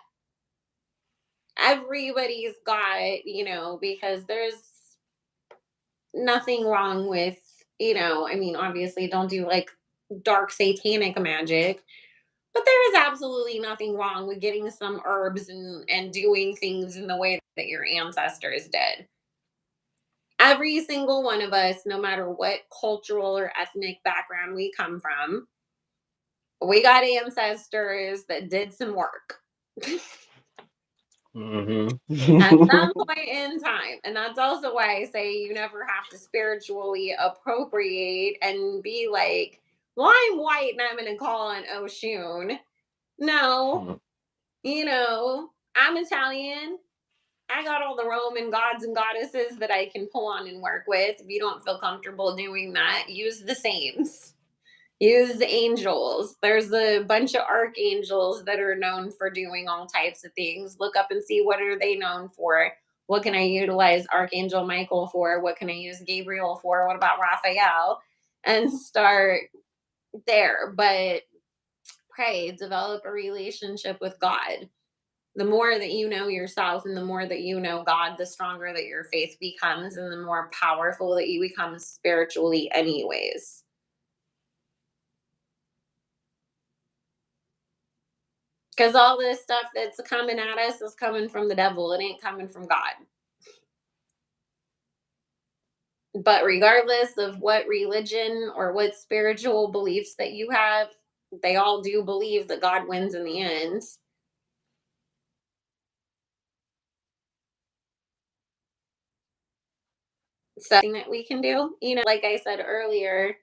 Everybody's got, because there's nothing wrong with, I mean, obviously, don't do like dark satanic magic. But there is absolutely nothing wrong with getting some herbs and doing things in the way that your ancestors did. Every single one of us, no matter what cultural or ethnic background we come from, we got ancestors that did some work at Hmm. some point in time. And that's also why I say you never have to spiritually appropriate and be like, well, I'm white and I'm going to call on Oshun. No, I'm Italian. I got all the Roman gods and goddesses that I can pull on and work with. If you don't feel comfortable doing that, use the saints. Use the angels. There's a bunch of archangels that are known for doing all types of things. Look up and see what are they known for. What can I utilize Archangel Michael for? What can I use Gabriel for? What about Raphael? And start there. But pray, develop a relationship with God. The more that you know yourself and the more that you know God, the stronger that your faith becomes and the more powerful that you become spiritually, anyways. Because all this stuff that's coming at us is coming from the devil, it ain't coming from God. But regardless of what religion or what spiritual beliefs that you have, they all do believe that God wins in the end. Something that we can do, like I said earlier,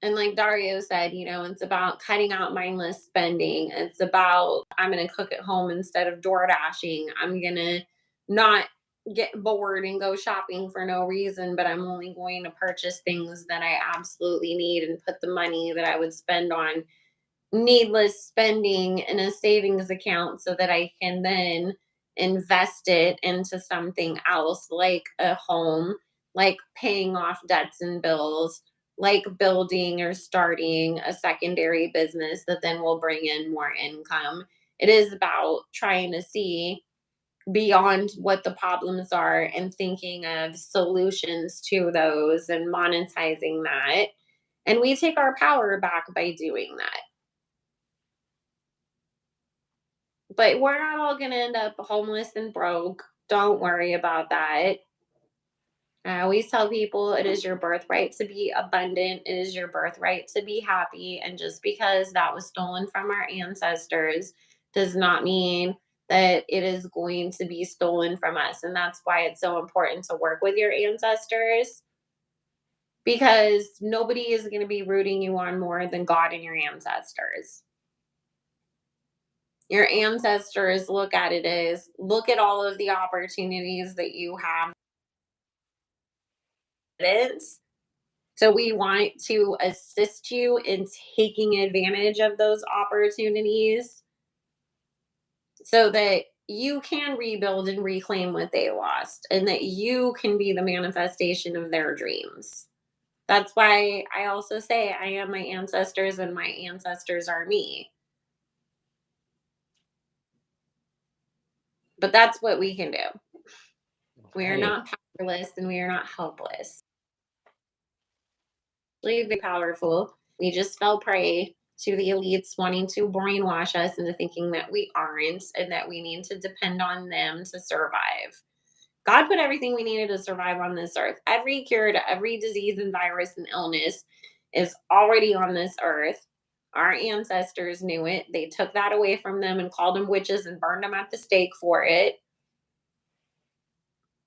and like Dario said, it's about cutting out mindless spending. It's about, I'm going to cook at home instead of door dashing. I'm going to not get bored and go shopping for no reason, but I'm only going to purchase things that I absolutely need and put the money that I would spend on needless spending in a savings account so that I can then invest it into something else like a home, like paying off debts and bills, like building or starting a secondary business that then will bring in more income. It is about trying to see beyond what the problems are and thinking of solutions to those and monetizing that. And we take our power back by doing that. But we're not all going to end up homeless and broke. Don't worry about that. I always tell people it is your birthright to be abundant. It is your birthright to be happy. And just because that was stolen from our ancestors does not mean that it is going to be stolen from us. And that's why it's so important to work with your ancestors, because nobody is going to be rooting you on more than God and your ancestors. Your ancestors look at it as, look at all of the opportunities that you have. So we want to assist you in taking advantage of those opportunities so that you can rebuild and reclaim what they lost and that you can be the manifestation of their dreams. That's why I also say I am my ancestors and my ancestors are me. But that's what we can do. We are Right. not powerless and we are not helpless. very powerful. We just fell prey to the elites wanting to brainwash us into thinking that we aren't and that we need to depend on them to survive. God put everything we needed to survive on this earth. Every cure to every disease and virus and illness is already on this earth. Our ancestors knew it. They took that away from them and called them witches and burned them at the stake for it.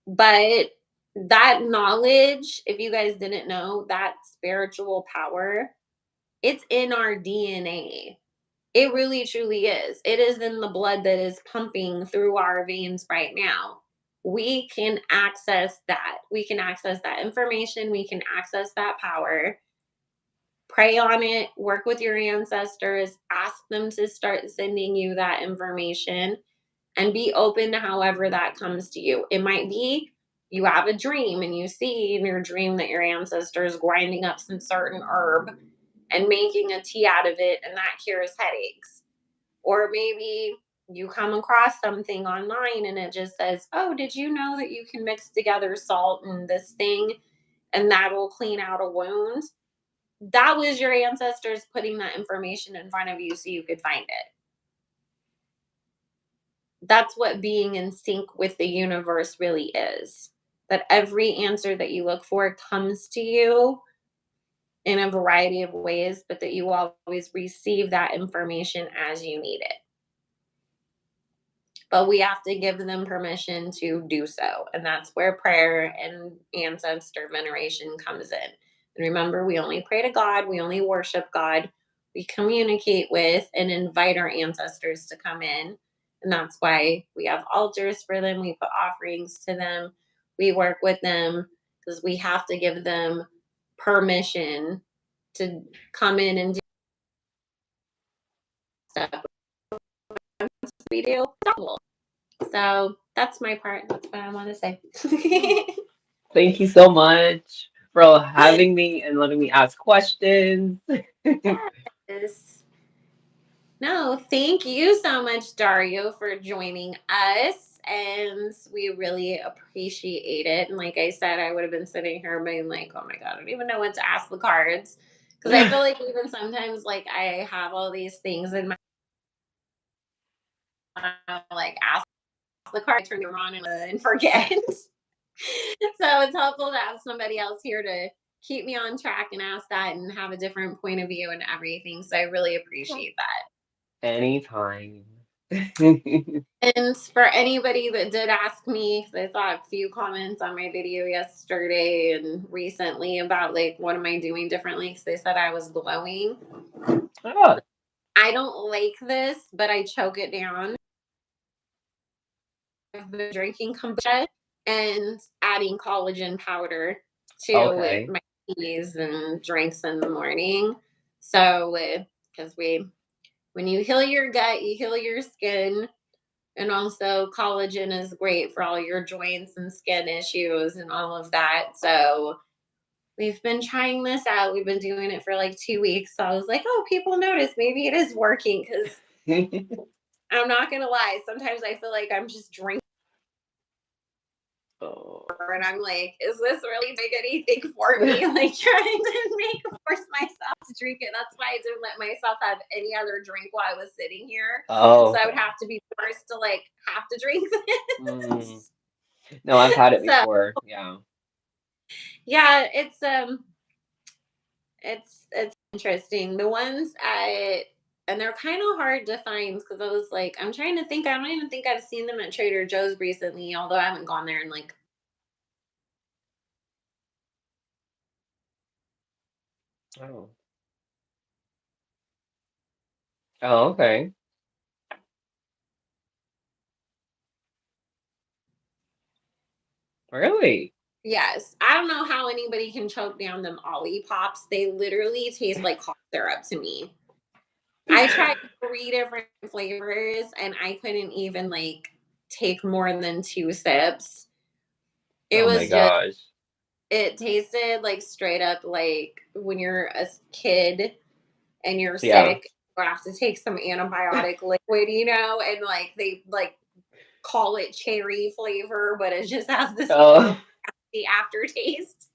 But that knowledge, if you guys didn't know, that spiritual power, it's in our DNA. It really truly is. It is in the blood that is pumping through our veins right now. We can access that. We can access that information. We can access that power. Pray on it, work with your ancestors, ask them to start sending you that information, and be open to however that comes to you. It might be you have a dream and you see in your dream that your ancestors grinding up some certain herb and making a tea out of it, and that cures headaches. Or maybe you come across something online and it just says, "Oh, did you know that you can mix together salt and this thing and that'll clean out a wound?" That was your ancestors putting that information in front of you so you could find it. That's what being in sync with the universe really is. That every answer that you look for comes to you in a variety of ways, but that you always receive that information as you need it. But we have to give them permission to do so. And that's where prayer and ancestor veneration comes in. And remember, we only pray to God, we only worship God, we communicate with and invite our ancestors to come in. And that's why we have altars for them, we put offerings to them, we work with them because we have to give them permission to come in and do stuff we do. So that's my part. That's what I want to say. Thank you so much for having me and letting me ask questions. Yes. No, thank you so much, Dario, for joining us. And we really appreciate it. And like I said, I would have been sitting here being like, oh my God, I don't even know what to ask the cards. Because I feel like even sometimes, like, I have all these things in my like, ask the card, turn them on and forget. So it's helpful to have somebody else here to keep me on track and ask that and have a different point of view and everything. So I really appreciate that. Anytime. And for anybody that did ask me, 'cause I saw a few comments on my video yesterday and recently about like what am I doing differently? Because they said I was glowing. Ah, I don't like this, but I choke it down. I've been drinking kombucha and adding collagen powder to okay. my teas and drinks in the morning. So, because when you heal your gut, you heal your skin. And also, collagen is great for all your joints and skin issues and all of that. So, we've been trying this out. We've been doing it for like 2 weeks. So, I was like, oh, people notice. Maybe it is working because I'm not going to lie. Sometimes I feel like I'm just drinking Oh, and I'm like, is this really doing anything for me? Like trying to make force myself to drink it. That's why I didn't let myself have any other drink while I was sitting here. oh, So I would okay. have to be forced to like have to drink Mm. this. No, I've had it So before. Yeah. yeah, it's interesting. The ones I and they're kind of hard to find because I was like, I'm trying to think. I don't even think I've seen them at Trader Joe's recently, although I haven't gone there in like Oh. Oh, okay. Really? yes. I don't know how anybody can choke down them Ollie Pops. They literally taste like cough syrup to me. I tried 3 different flavors and I couldn't even like take more than 2 sips. It Oh my was just, gosh. it tasted like straight up like when you're a kid and you're Yeah. sick, you have to take some antibiotic liquid, and like they like call it cherry flavor, but it just has this Oh, the aftertaste.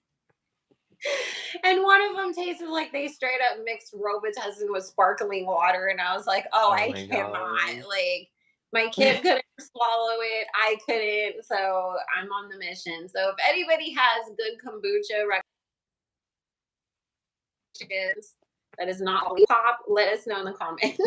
And one of them tasted like they straight up mixed Robitussin with sparkling water. And I was like, oh, Oh I my cannot. gosh. Like, my kid couldn't swallow it. I couldn't. So I'm on the mission. So if anybody has good kombucha recommendations that is not pop, let us know in the comments.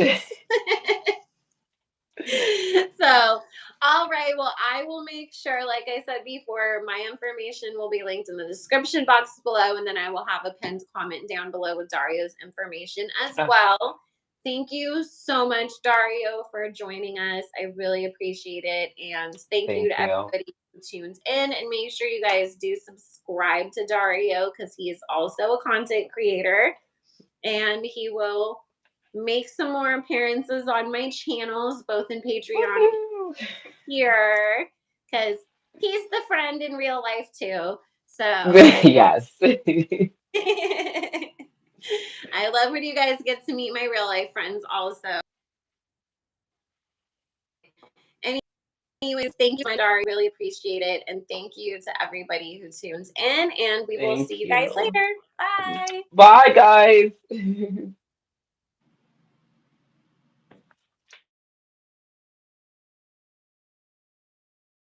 So, all right. Well, I will make sure, like I said before, my information will be linked in the description box below, and then I will have a pinned comment down below with Dario's information as Ah, well. Thank you so much, Dario, for joining us. I really appreciate it. And thank you thank to you. everybody who tunes in. And make sure you guys do subscribe to Dario because he is also a content creator and he will make some more appearances on my channels, both in Patreon and Woohoo! here, because he's the friend in real life too. So Yes. I love when you guys get to meet my real life friends also. Anyways, thank you, my darling. Really appreciate it. And thank you to everybody who tunes in. And we will see Thank you guys you. later. Bye. Bye, guys.